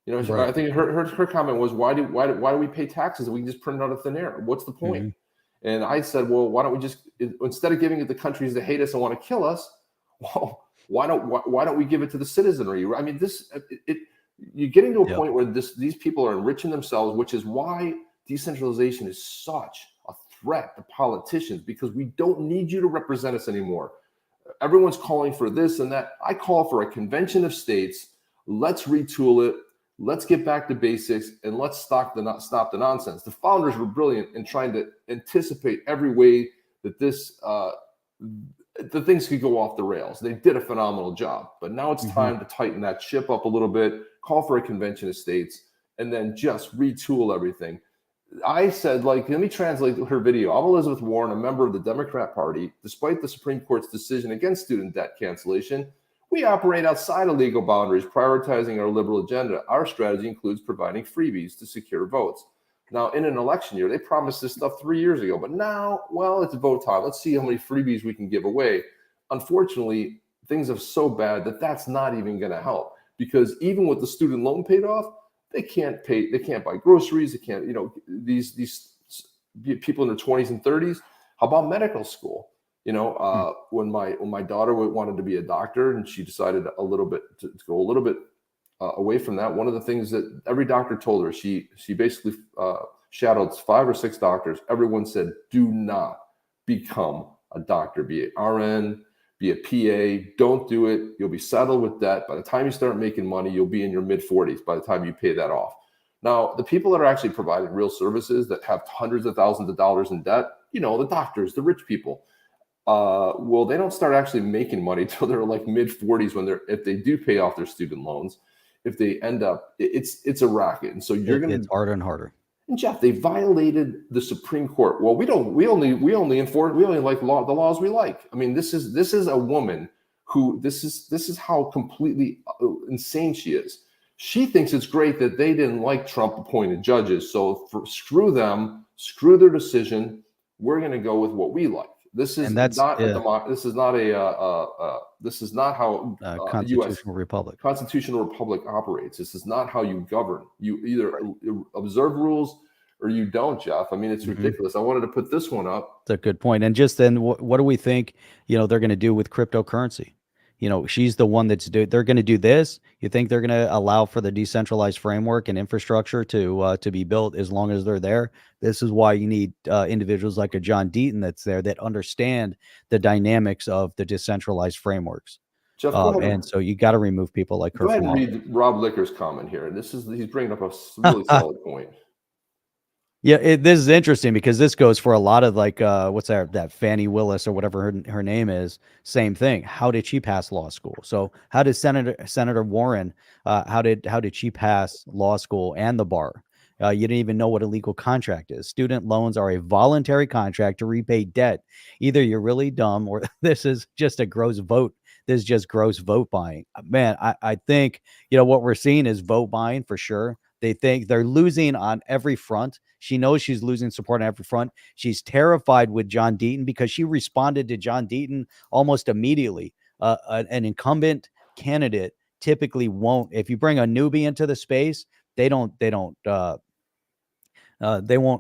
You know, Right. I think her comment was, why do we pay taxes? We can just print it out of thin air. What's the point? Mm-hmm. And I said, well, why don't we just, instead of giving it to countries that hate us and want to kill us, well, why don't we give it to the citizenry? I mean, you're getting to a point where these people are enriching themselves, which is why decentralization is such a threat to politicians, because we don't need you to represent us anymore. Everyone's calling for this and that. I call for a convention of states. Let's retool it. Let's get back to basics, and let's stop the nonsense. The founders were brilliant in trying to anticipate every way that the things could go off the rails. They did a phenomenal job, but now it's time to tighten that ship up a little bit, call for a convention of states, and then just retool everything. I said, let me translate her video. I'm Elizabeth Warren, a member of the Democrat Party. Despite the Supreme Court's decision against student debt cancellation, we operate outside of legal boundaries, prioritizing our liberal agenda. Our strategy includes providing freebies to secure votes. Now, in an election year, they promised this stuff 3 years ago, but now, well, it's vote time. Let's see how many freebies we can give away. Unfortunately, things are so bad that that's not even going to help, because even with the student loan paid off, they can't buy groceries. They can't, these people in their 20s and 30s. How about medical school? When my daughter wanted to be a doctor, and she decided to go a little bit away from that, one of the things that every doctor told her, she basically shadowed 5 or 6 doctors. Everyone said, do not become a doctor, be it RN, be a PA. Don't do it. You'll be saddled with debt. By the time you start making money, you'll be in your mid-40s by the time you pay that off. Now, the people that are actually providing real services that have hundreds of thousands of dollars in debt, the doctors, the rich people, well, they don't start actually making money till they're like mid-40s if they do pay off their student loans. If they end up, it's a racket. And so it's harder and harder. And Jeff, they violated the Supreme Court. Well, we only like the laws we like. I mean, this is a woman who, this is how completely insane she is. She thinks it's great that they didn't like Trump appointed judges. So screw them, screw their decision. We're going to go with what we like. This is not how constitutional republic operates. This is not how you govern. You either observe rules or you don't, Jeff. I mean, it's ridiculous. I wanted to put this one up. That's a good point. And just then, what do we think, they're going to do with cryptocurrency? She's the one they're going to do this. You think they're going to allow for the decentralized framework and infrastructure to be built as long as they're there? This is why you need individuals like a John Deaton that's there that understand the dynamics of the decentralized frameworks. Jeff, and so you got to remove people like her. Go ahead and read Rob Licker's comment here. And he's bringing up a really solid point. Yeah, this is interesting because this goes for a lot of what's that Fannie Willis or whatever her name is. Same thing. How did she pass law school? So how did Senator Warren? How did she pass law school and the bar? You didn't even know what a legal contract is. Student loans are a voluntary contract to repay debt. Either you're really dumb or this is just a gross vote. This is just gross vote buying. Man, I think what we're seeing is vote buying for sure. They think they're losing on every front. She knows she's losing support on every front. She's terrified with John Deaton because she responded to John Deaton almost immediately. An incumbent candidate typically won't. If you bring a newbie into the space, they won't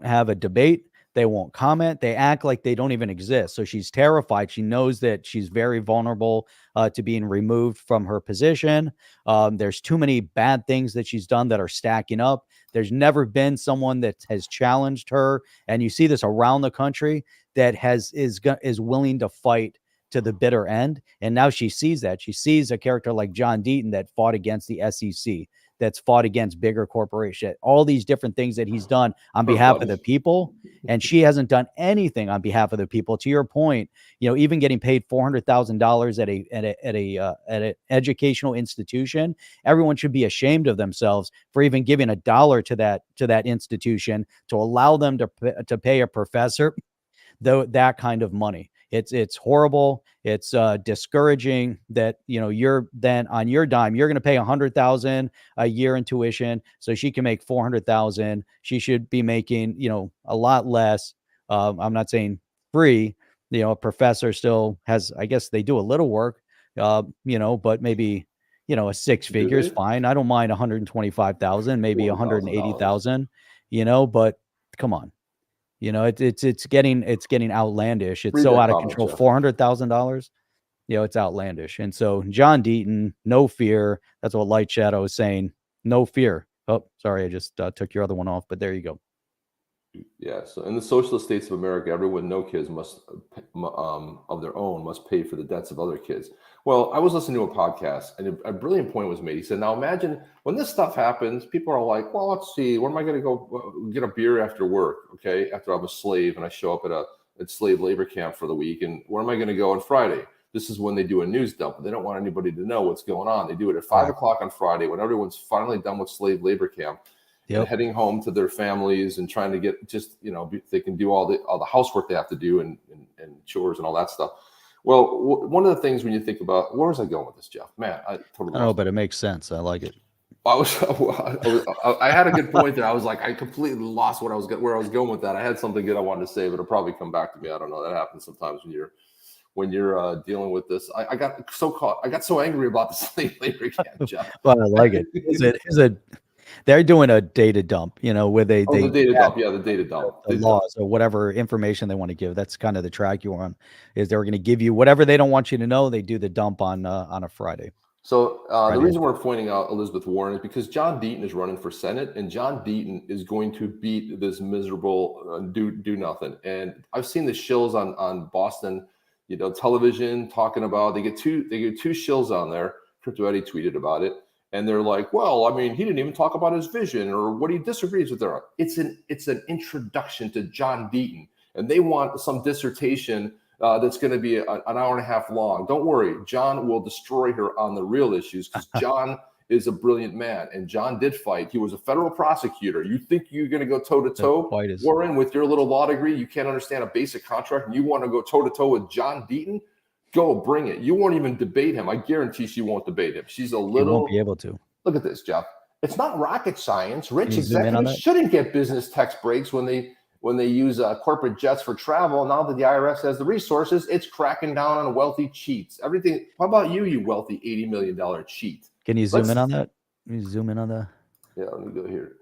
have a debate. They won't comment. They act like they don't even exist. So she's terrified. She knows that she's very vulnerable to being removed from her position. There's too many bad things that she's done that are stacking up. There's never been someone that has challenged her. And you see this around the country that is willing to fight to the bitter end. And now she sees that. She sees a character like John Deaton that fought against the SEC, that's fought against bigger corporations, all these different things that he's done on behalf of the people. And she hasn't done anything on behalf of the people. To your point, even getting paid $400,000 at an educational institution, everyone should be ashamed of themselves for even giving $1 to that institution to allow them to pay a professor that kind of money. It's horrible. It's discouraging that, you're then on your dime, you're going to pay $100,000 a year in tuition so she can make 400,000. She should be making, a lot less. I'm not saying free. A professor still has, I guess they do a little work, but maybe, a six figure is fine. I don't mind 125,000, maybe 180,000, but come on. It's getting outlandish. It's so out of control. $400,000. It's outlandish. And so John Deaton, no fear. That's what Light Shadow is saying. No fear. Oh, sorry, I just took your other one off, but there you go. Yeah. So in the socialist states of America, everyone with no kids must of their own must pay for the debts of other kids. Well, I was listening to a podcast, and a brilliant point was made. He said, "Now imagine when this stuff happens, people are like, well, let's see, where am I going to go get a beer after work? Okay, after I'm a slave and I show up at slave labor camp for the week, and where am I going to go on Friday?" This is when they do a news dump. They don't want anybody to know what's going on. They do it at 5 o'clock on Friday when everyone's finally done with slave labor camp. And heading home to their families and trying to get just, they can do all the housework they have to do and chores and all that stuff. Well, one of the things when you think about, where was I going with this, Jeff? Man, I totally. I know, but it makes sense. I like it. I had a good point there. I was like, I completely lost where I was going with that. I had something good I wanted to say, but it'll probably come back to me. I don't know. That happens sometimes when you're dealing with this. I got so angry about the slave labor camp, Jeff. Well, I like it. They're doing a data dump, where the data dump. Yeah, the data dump. The laws or whatever information they want to give. That's kind of the track you're on. Is they're going to give you whatever they don't want you to know. They do the dump on a Friday. So the reason we're pointing out Elizabeth Warren is because John Deaton is running for Senate, and John Deaton is going to beat this miserable do nothing. And I've seen the shills on Boston, television talking about they get two shills on there. Crypto Eddie tweeted about it. And they're like, well, I mean, he didn't even talk about his vision or what he disagrees with there. It's an introduction to John Deaton, and they want some dissertation that's going to be an hour and a half long. Don't worry, John will destroy her on the real issues because John is a brilliant man, and John did fight. He was a federal prosecutor. You think you're going to go toe to toe, Warren, with your little law degree? You can't understand a basic contract, and you want to go toe to toe with John Deaton? Go, bring it. You won't even debate him. I guarantee she won't debate him. She's a little. You won't be able to. Look at this, Jeff. It's not rocket science. Rich executives shouldn't get business tax breaks when they use corporate jets for travel. Now that the IRS has the resources, it's cracking down on wealthy cheats. Everything. How about you wealthy $80 million cheat? Can you zoom in on that? Can you zoom in on that? Yeah, let me go here.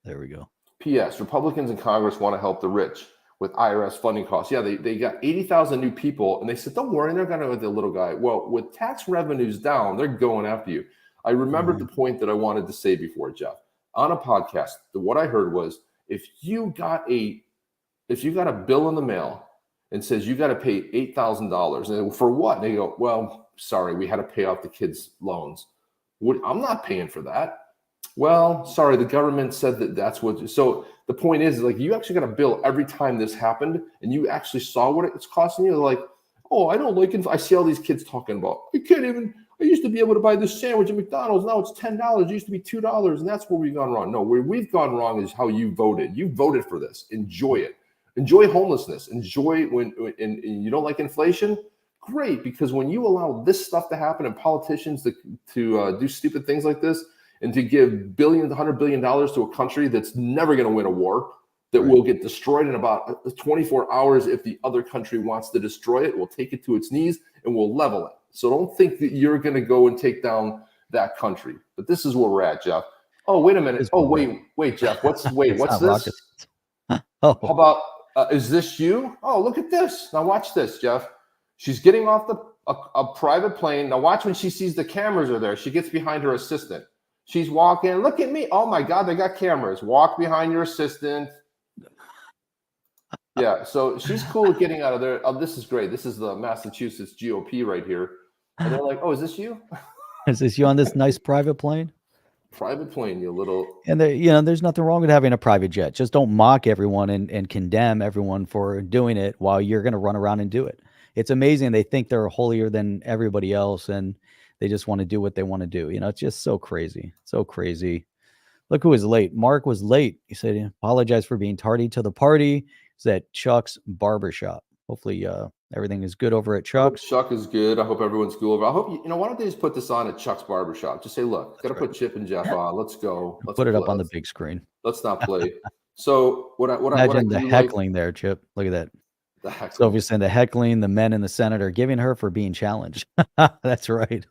There we go. P.S. Republicans in Congress want to help the rich with IRS funding costs. Yeah, they got 80,000 new people, and they said, don't worry, they're going to with the little guy. Well, with tax revenues down, they're going after you. I remembered the point that I wanted to say before, Jeff. On a podcast, what I heard was if you got a bill in the mail and says you got to pay $8,000, and for what? And they go, well, sorry, we had to pay off the kids' loans. I'm not paying for that. Well, sorry, the government said that's what. So the point is, like, you actually got a bill every time this happened, and you actually saw what it's costing you. They're like, oh, I don't like it. I see all these kids talking about, I used to be able to buy this sandwich at McDonald's. Now it's $10. It used to be $2. And that's where we've gone wrong. No, where we've gone wrong is how you voted. You voted for this. Enjoy it. Enjoy homelessness. Enjoy when you don't like inflation. Great, because when you allow this stuff to happen and politicians to do stupid things like this, and to give billions, $100 billion to a country that's never going to win a war, that will get destroyed in about 24 hours if the other country wants to destroy it, we'll take it to its knees and we'll level it. So don't think that you're going to go and take down that country. But this is where we're at, Jeff. Oh, wait a minute. Oh, wait, Jeff. What's this? How about, is this you? Oh, look at this. Now watch this, Jeff. She's getting off a private plane. Now watch when she sees the cameras are there. She gets behind her assistant. She's walking. Look at me. Oh, my God, they got cameras. Walk behind your assistant. Yeah, so she's cool with getting out of there. Oh, this is great. This is the Massachusetts GOP right here. And they're like, oh, is this you? Is this you on this nice private plane? Private plane, you little. And there, you know, there's nothing wrong with having a private jet. Just don't mock everyone and condemn everyone for doing it while you're going to run around and do it. It's amazing. They think they're holier than everybody else and they just want to do what they want to do. You know, it's just so crazy. So crazy. Look who was late. Mark was late. He said he apologized for being tardy to the party. He's at Chuck's barbershop. Hopefully everything is good over at Chuck's. Chuck is good. I hope everyone's cool. I hope you know. Why don't they just put this on at Chuck's barbershop? Just say, look, got to put Chip and Jeff on. Let's go. Let's put it up on the big screen. Let's not play. So Imagine the heckling there, Chip. Look at that. The heckling. So obviously the heckling the men in the Senate are giving her for being challenged. That's right.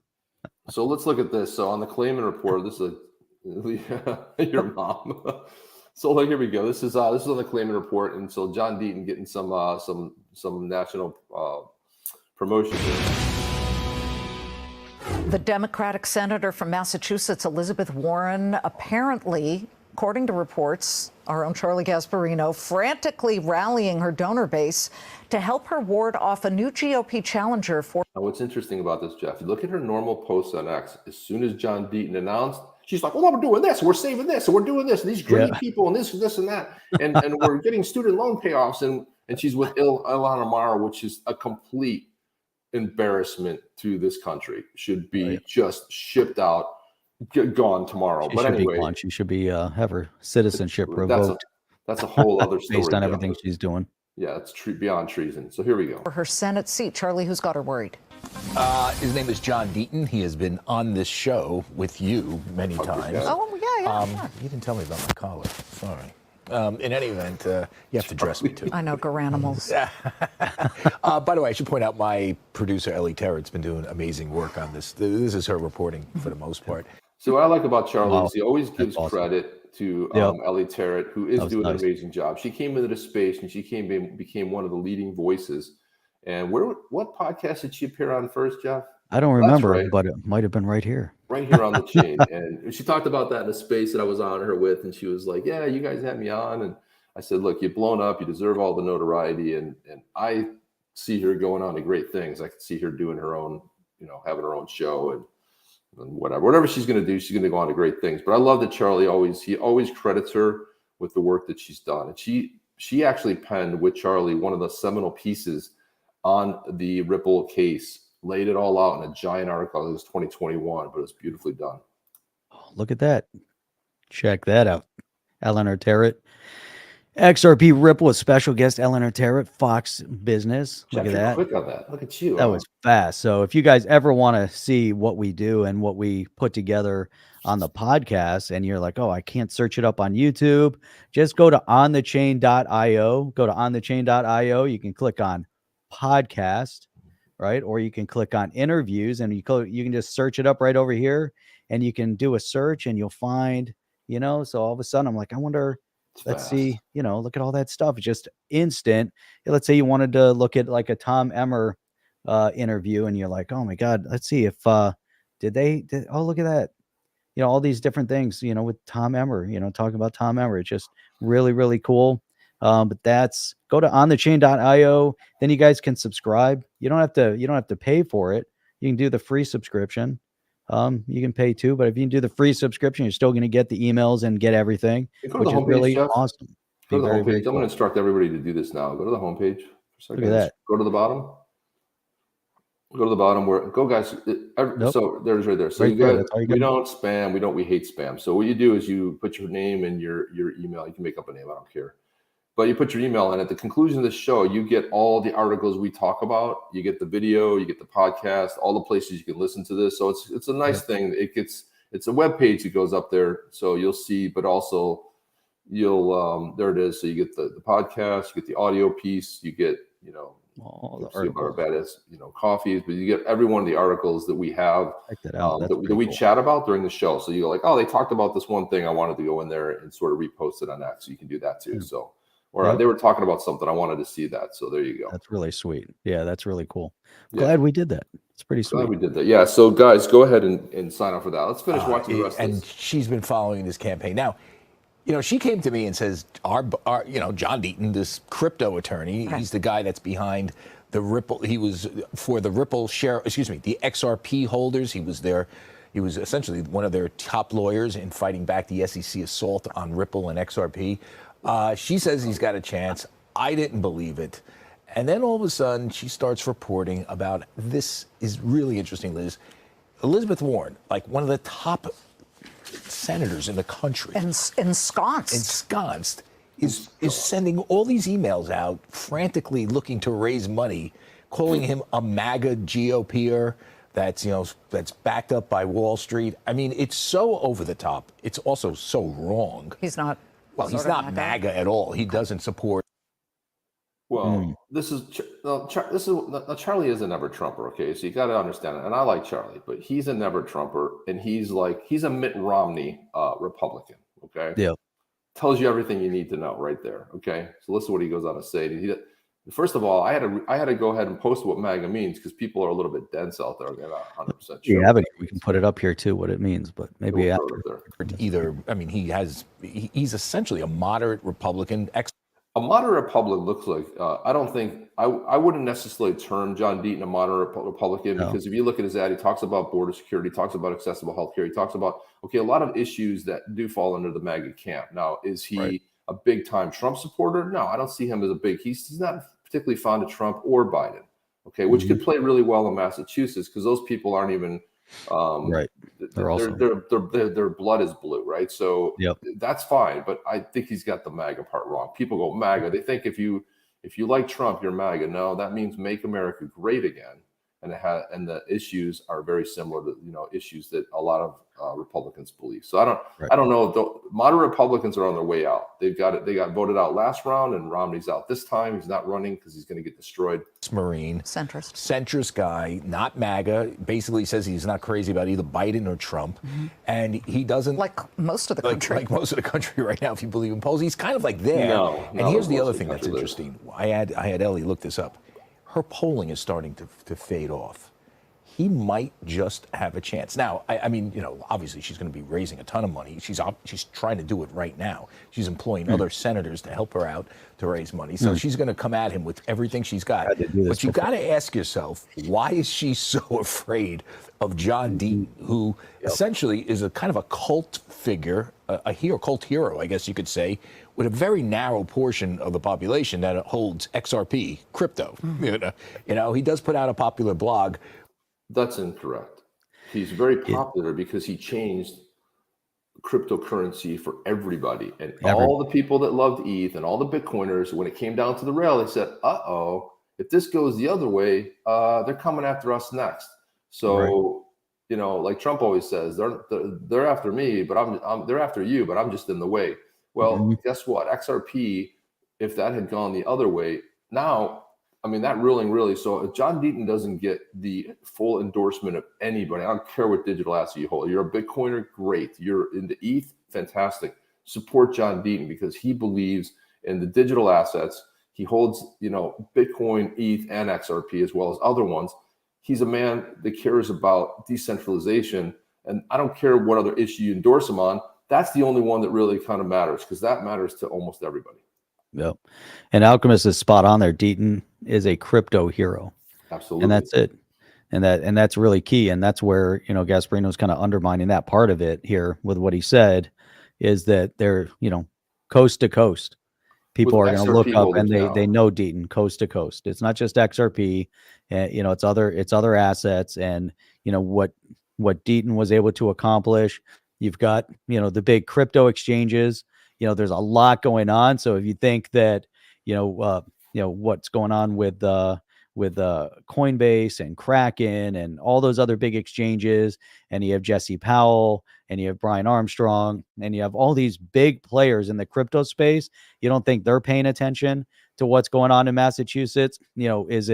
So let's look at this. So on the claimant report, this is your mom. So like, here we go. This is on the claimant report, and so John Deaton getting some national promotion here. The Democratic senator from Massachusetts, Elizabeth Warren, apparently, according to reports, our own Charlie Gasparino, frantically rallying her donor base to help her ward off a new GOP challenger for. Now, what's interesting about this, Jeff, you look at her normal posts on X. As soon as John Deaton announced, she's like, well, we're doing this, we're saving this, and we're doing this, and these great people, and this and that, and we're getting student loan payoffs, and she's with Ilhan Omar, which is a complete embarrassment to this country. Should be just shipped out, gone tomorrow. She but should anyway, be gone. She should be have her citizenship revoked. That's a whole other story. Based on everything she's doing. Yeah, it's beyond treason. So here we go. For her Senate seat. Charlie, who's got her worried? His name is John Deaton. He has been on this show with you many times. Oh, yeah. You didn't tell me about my collar. Sorry. In any event, you have to dress me too. I know, garanimals. By the way, I should point out my producer, Ellie Terrett's been doing amazing work on this. This is her reporting for the most part. So what I like about Charlie is he always gives credit to Yep. Ellie Terrett, who is doing nice. an amazing job. She came into the space and she became one of the leading voices. And what podcast did she appear on first, Jeff? I don't remember, right. but it might have been right here. Right here on the chain. And she talked about that in a space that I was on her with. And she was like, yeah, you guys had me on. And I said, look, you've blown up. You deserve all the notoriety. And I see her going on to great things. I could see her doing her own, having her own show and whatever she's going to do, she's going to go on to great things. But I love that Charlie always credits her with the work that she's done. And she actually penned with Charlie one of the seminal pieces on the Ripple case, laid it all out in a giant article. It was 2021, but it was beautifully done. Oh, look at that. Check that out. Eleanor Terrett. XRP Ripple with special guest Eleanor Terrett, Fox Business. Look Jeff, at that. Quick on that. Look at you. That was fast. So if you guys ever want to see what we do and what we put together on the podcast, and you're like, oh, I can't search it up on YouTube, just go to onthechain.io. Go to onthechain.io. You can click on podcast, right? Or you can click on interviews, and you can just search it up right over here, and you can do a search and you'll find, so all of a sudden I'm like, I wonder, let's see, look at all that stuff. It's just instant. Let's say you wanted to look at like a Tom Emmer interview, and you're like, oh my God, let's see if oh, look at that. All these different things, with Tom Emmer, talking about Tom Emmer. It's just really, really cool. But go to onthechain.io. Then you guys can subscribe. You don't have to pay for it. You can do the free subscription. You can pay too, but if you can do the free subscription, you're still going to get the emails and get everything, which is really awesome. Go to the homepage. I'm going to instruct everybody to do this now. Go to the homepage for a second. Look at that. Go to the bottom. Go to the bottom go, guys. Nope. So there's right there. So right there. we don't spam. We hate spam. So what you do is you put your name and your email. You can make up a name. I don't care. But you put your email in. At the conclusion of the show, you get all the articles we talk about. You get the video, you get the podcast, all the places you can listen to this. So it's a nice thing. It's a web page that goes up there, so you'll see. But also, you'll there it is. So you get the podcast, you get the audio piece, you get all the articles, coffees, but you get every one of the articles that we have that we chat about during the show. So you go like, oh, they talked about this one thing. I wanted to go in there and sort of repost it on X. So you can do that too. So. Or they were talking about something. I wanted to see that. So there you go. That's really sweet. Yeah, that's really cool. Glad we did that. It's pretty sweet. Glad we did that. Yeah. So guys, go ahead and sign up for that. Let's finish watching the rest of this. And she's been following this campaign. Now, she came to me and says, our John Deaton, this crypto attorney, he's the guy that's behind the Ripple. He was for the Ripple the XRP holders. He was their He was essentially one of their top lawyers in fighting back the SEC assault on Ripple and XRP. She says he's got a chance. I didn't believe it. And then all of a sudden, she starts reporting about, this is really interesting, Liz. Elizabeth Warren, like one of the top senators in the country. Ensconced. Is sending all these emails out, frantically looking to raise money, calling him a MAGA GOPer that's backed up by Wall Street. I mean, it's so over the top. It's also so wrong. He's not. Well, he's not MAGA at all. He doesn't support. Well, Charlie is a never Trumper, okay? So you got to understand it. And I like Charlie, but he's a never Trumper, and he's a Mitt Romney Republican, okay? Yeah. Tells you everything you need to know right there, okay? So listen to what he goes on to say. First of all, I had to go ahead and post what MAGA means because people are a little bit dense out there. They're not 100% sure. Yeah, but we can put it up here too, what it means, but maybe after. Either, I mean, he's essentially a moderate Republican. A moderate Republican looks like, I wouldn't necessarily term John Deaton a moderate Republican because if you look at his ad, he talks about border security, talks about accessible healthcare, he talks about, a lot of issues that do fall under the MAGA camp. Now, is he a big time Trump supporter? No, I don't see him as he's not particularly fond of Trump or Biden, okay, which could play really well in Massachusetts because those people aren't even, their blood is blue, right? So that's fine, but I think he's got the MAGA part wrong. People go MAGA, they think if you like Trump, you're MAGA. No, that means make America great again, and the issues are very similar to issues that a lot of Republicans believe. So I don't know. Moderate Republicans are on their way out. They got voted out last round, and Romney's out this time. He's not running because he's going to get destroyed. Marine centrist guy, not MAGA. Basically says he's not crazy about either Biden or Trump, and he doesn't like most of the country. Like most of the country right now, if you believe in polls, he's kind of like there. And here's the other thing that's interesting. I had Ellie look this up. Her polling is starting to fade off. He might just have a chance. Now, I mean, obviously she's going to be raising a ton of money. She's trying to do it right now. She's employing other senators to help her out to raise money. So she's going to come at him with everything she's got. But you got to ask yourself, why is she so afraid of John Deaton, who essentially is a kind of a cult figure, cult hero, I guess you could say, with a very narrow portion of the population that holds XRP, crypto. He does put out a popular blog. That's incorrect. He's very popular because he changed cryptocurrency for everybody. And all the people that loved ETH and all the Bitcoiners, when it came down to the rail, they said, if this goes the other way, they're coming after us next. So, like Trump always says, they're after me, but they're after you, but I'm just in the way. Well, guess what? XRP, if that had gone the other way, now, I mean, that ruling really, so if John Deaton doesn't get the full endorsement of anybody, I don't care what digital asset you hold. You're a Bitcoiner, great. You're into ETH, fantastic. Support John Deaton because he believes in the digital assets. He holds, Bitcoin, ETH, and XRP as well as other ones. He's a man that cares about decentralization. And I don't care what other issue you endorse him on. That's the only one that really kind of matters because that matters to almost everybody. Yep. And Alchemist is spot on there. Deaton is a crypto hero. Absolutely. And that's it. And that's really key. And that's where, Gasparino's kind of undermining that part of it here with what he said is that they're, coast to coast. People are going to look up and they know Deaton coast to coast. It's not just XRP, it's other assets and, what Deaton was able to accomplish. You've got, the big crypto exchanges. There's a lot going on. So if you think that, what's going on with Coinbase and Kraken and all those other big exchanges, and you have Jesse Powell and you have Brian Armstrong and you have all these big players in the crypto space, you don't think they're paying attention to what's going on in Massachusetts? Is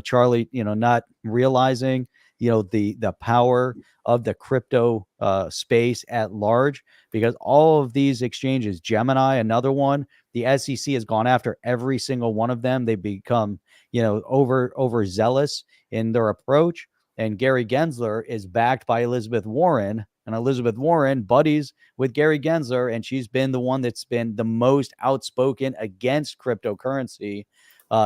Charlie, not realizing, the power of the crypto space at large, because all of these exchanges, Gemini, another one, the SEC has gone after every single one of them. They become, overzealous in their approach. And Gary Gensler is backed by Elizabeth Warren, and Elizabeth Warren buddies with Gary Gensler, and she's been the one that's been the most outspoken against cryptocurrency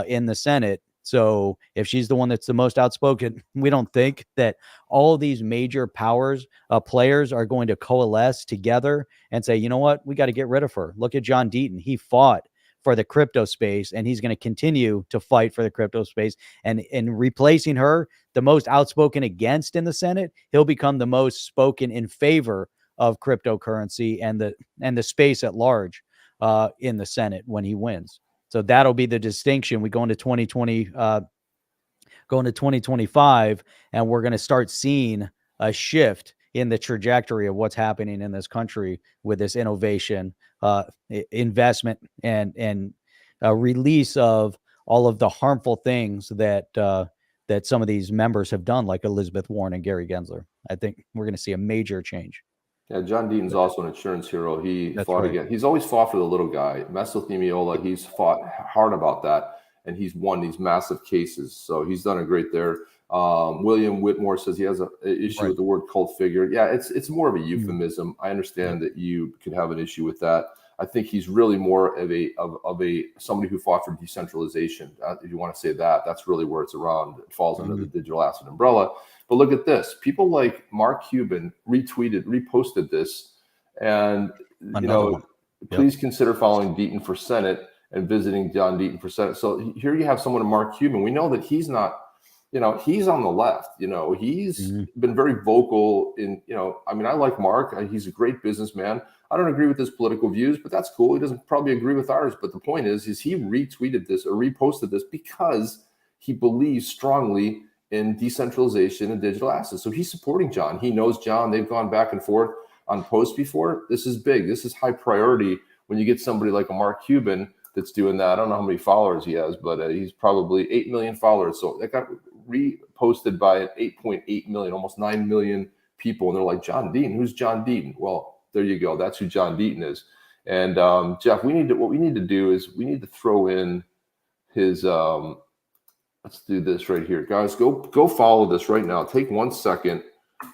in the Senate. So if she's the one that's the most outspoken, we don't think that all these major players are going to coalesce together and say, you know what, we got to get rid of her. Look at John Deaton. He fought for the crypto space, and he's going to continue to fight for the crypto space. And in replacing her, the most outspoken against in the Senate, he'll become the most spoken in favor of cryptocurrency and the space at large in the Senate when he wins. So that'll be the distinction. We go into 2025, and we're going to start seeing a shift in the trajectory of what's happening in this country with this innovation, investment, and release of all of the harmful things that some of these members have done, like Elizabeth Warren and Gary Gensler. I think we're going to see a major change. Yeah, John Deaton's also an insurance hero. That's fought right. again. He's always fought for the little guy. Mesothelioma, he's fought hard about that, and he's won these massive cases. So he's done a great there. William Whitmore says he has an issue with the word cult figure. Yeah, it's more of a euphemism. I understand that you could have an issue with that. I think he's really more of a somebody who fought for decentralization. If you want to say that, that's really where it's around. It falls under the digital asset umbrella. But look at this. People like Mark Cuban reposted this, and please consider following Deaton for Senate and visiting John Deaton for Senate. So here you have someone, Mark Cuban. We know that he's not, he's on the left. He's been very vocal in, I mean, I like Mark. He's a great businessman. I don't agree with his political views, but that's cool. He doesn't probably agree with ours. But the point is he retweeted this or reposted this because he believes strongly in decentralization and digital assets. So he's supporting John. He knows John. They've gone back and forth on posts before. This is big. This is high priority when you get somebody like a Mark Cuban that's doing that. I don't know how many followers he has, but he's probably 8 million followers. So that got reposted by 8.8 million, almost 9 million people. And they're like, John Deaton, who's John Deaton? Well, there you go. That's who John Deaton is. And Jeff, what we need to do is we need to throw in his, let's do this right here, guys. Go follow this right now. Take 1 second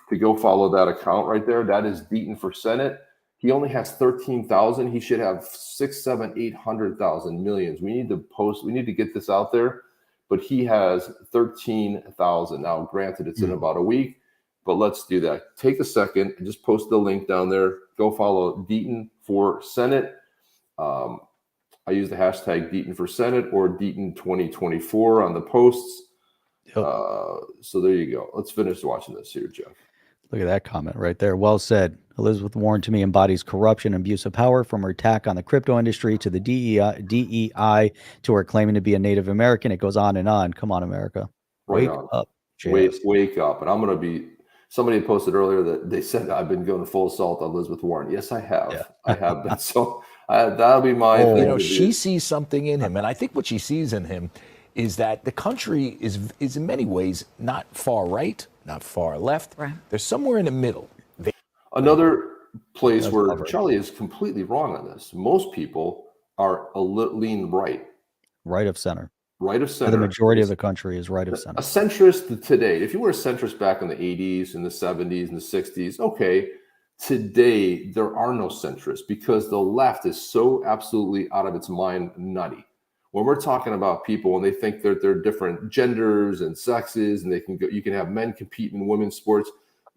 to go follow that account right there. That is Deaton for Senate. He only has 13,000. He should have 6, 7, 800,000 millions. We need to post. We need to get this out there. But he has 13,000 now. Granted, it's in about a week, but let's do that. Take a second and just post the link down there. Go follow Deaton for Senate. I use the hashtag Deaton for Senate or Deaton 2024 on the posts. Yep. So there you go. Let's finish watching this here, Jeff. Look at that comment right there. Well said. Elizabeth Warren, to me, embodies corruption and abuse of power, from her attack on the crypto industry to the DEI to her claiming to be a Native American. It goes on and on. Come on, America. Wake up. Wake up. And I'm going to be, somebody posted earlier that they said I've been going full assault on Elizabeth Warren. Yes, I have. Yeah. I have been. So that'll be my thing. She sees something in him. And I think what she sees in him is that the country is in many ways not far right, not far left. Right. They're somewhere in the middle. Another place where Charlie is completely wrong on this. Most people are lean right. Right of center. Right of center. The majority of the country is right of center. A centrist today, if you were a centrist back in the 80s and the 70s and the 60s, okay. Today, there are no centrists because the left is so absolutely out of its mind nutty. When we're talking about people and they think that they're different genders and sexes and you can have men compete in women's sports.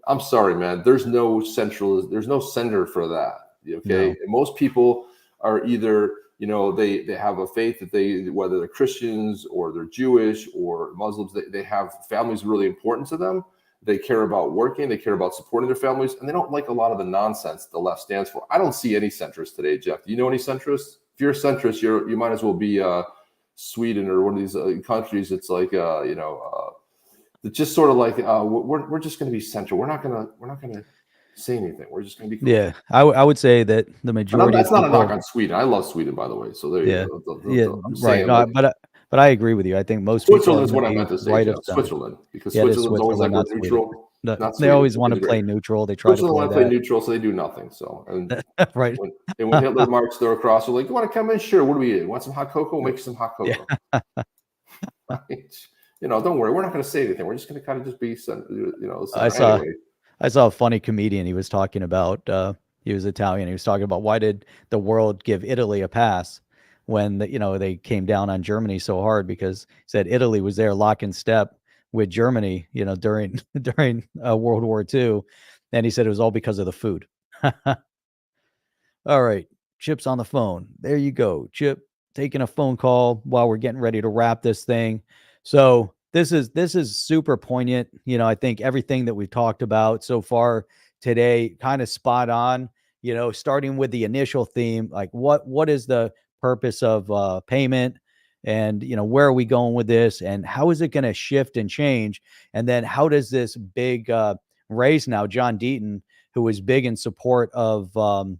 I'm sorry, man. There's no center for that. Okay. No. And most people are either, they have a faith that whether they're Christians or they're Jewish or Muslims, they have families really important to them. They care about working. They care about supporting their families. And they don't like a lot of the nonsense the left stands for. I don't see any centrists today, Jeff. Do you know any centrists? If you're a centrist, you might as well be Sweden or one of these countries. It's like, it's just sort of like we're just going to be central. We're not going to say anything. We're just going to be. Yeah, I would say that the majority. That's not a knock on Sweden. I love Sweden, by the way. So there you go. I'm saying, right. No, but I agree with you. I think most Switzerland is what I meant to say. Right, Switzerland, because Switzerland's always like neutral. They always want to play neutral. They try to play neutral, so they do nothing. So right. When Hitler marched there across, they're like, "You want to come in? Sure. What do we do? Want some hot cocoa? We'll make you some hot cocoa." Yeah. Right. Don't worry. We're not going to say anything. We're just going to kind of just be, I saw a funny comedian. He was talking about, he was Italian. He was talking about why did the world give Italy a pass? when they came down on Germany so hard, because he said Italy was there lock in step with Germany, during World War II, and he said it was all because of the food. All right, Chip's on the phone. There you go, Chip, taking a phone call while we're getting ready to wrap this thing. So this is super poignant. I think everything that we've talked about so far today kind of spot on. Starting with the initial theme, like what is the purpose of payment, and where are we going with this, and how is it going to shift and change, and then how does this big raise now, John Deaton, who is big in support of the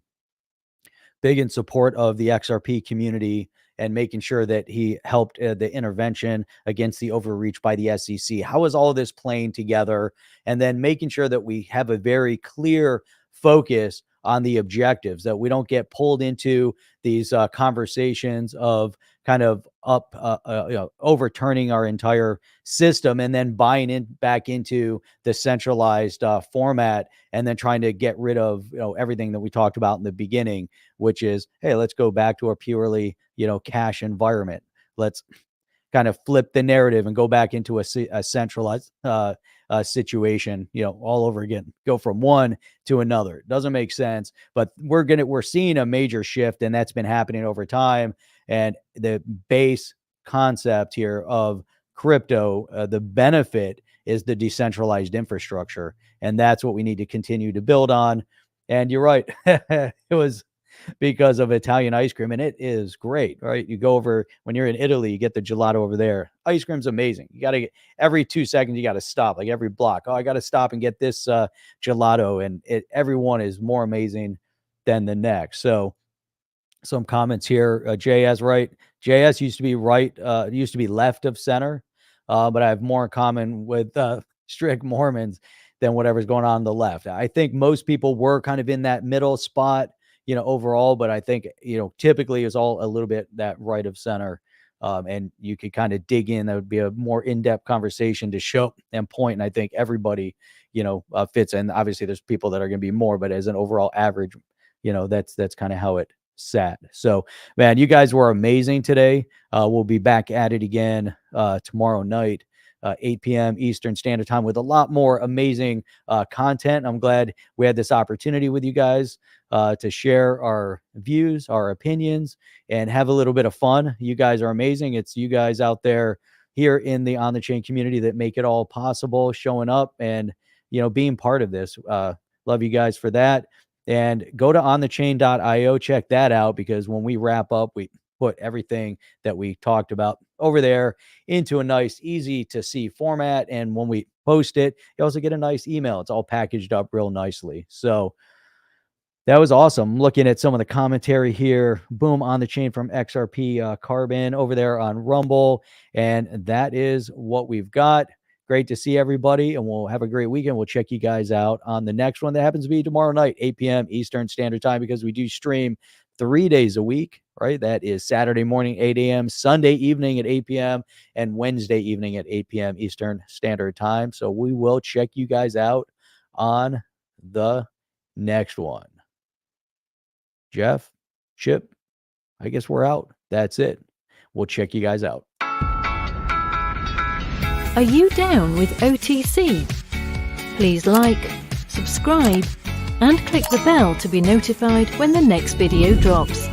XRP community and making sure that he helped the intervention against the overreach by the SEC. How is all of this playing together? And then making sure that we have a very clear focus on the objectives, that we don't get pulled into these conversations of kind of overturning our entire system and then buying back into the centralized format, and then trying to get rid of everything that we talked about in the beginning, which is, hey, let's go back to a purely cash environment. Let's kind of flip the narrative and go back into a centralized situation, all over again, go from one to another. It doesn't make sense, but we're seeing a major shift, and that's been happening over time. And the base concept here of crypto, the benefit is the decentralized infrastructure, and that's what we need to continue to build on. And you're right, it was because of Italian ice cream, and it is great, right? You go over, when you're in Italy, you get the gelato over there. Ice cream's amazing. You got to get, every 2 seconds, you got to stop, like every block. Oh, I got to stop and get this gelato, and everyone is more amazing than the next. So some comments here. JS, right? JS used to be right, used to be left of center, but I have more in common with strict Mormons than whatever's going on the left. I think most people were kind of in that middle spot, overall, but I think, typically it's all a little bit that right of center. And you could kind of dig in. That would be a more in-depth conversation to show and point. And I think everybody, fits in. Obviously there's people that are going to be more, but as an overall average, that's kind of how it sat. So, man, you guys were amazing today. We'll be back at it again tomorrow night, 8 p.m. Eastern Standard Time, with a lot more amazing content. I'm glad we had this opportunity with you guys to share our views, our opinions, and have a little bit of fun. You guys are amazing. It's you guys out there here in the On the Chain community that make it all possible, showing up and, being part of this. Love you guys for that. And go to onthechain.io, check that out, because when we wrap up, we put everything that we talked about over there into a nice, easy to see format. And when we post it, you also get a nice email. It's all packaged up real nicely. So that was awesome. I'm looking at some of the commentary here. Boom, on the chain from XRP Carbon over there on Rumble. And that is what we've got. Great to see everybody, and we'll have a great weekend. We'll check you guys out on the next one that happens to be tomorrow night, 8 p.m. Eastern Standard Time, because we do stream 3 days a week, right? That is Saturday morning, 8 a.m., Sunday evening at 8 p.m., and Wednesday evening at 8 p.m. Eastern Standard Time. So we will check you guys out on the next one. Jeff, Chip, I guess we're out. That's it. We'll check you guys out. Are you down with OTC? Please like, subscribe, and click the bell to be notified when the next video drops.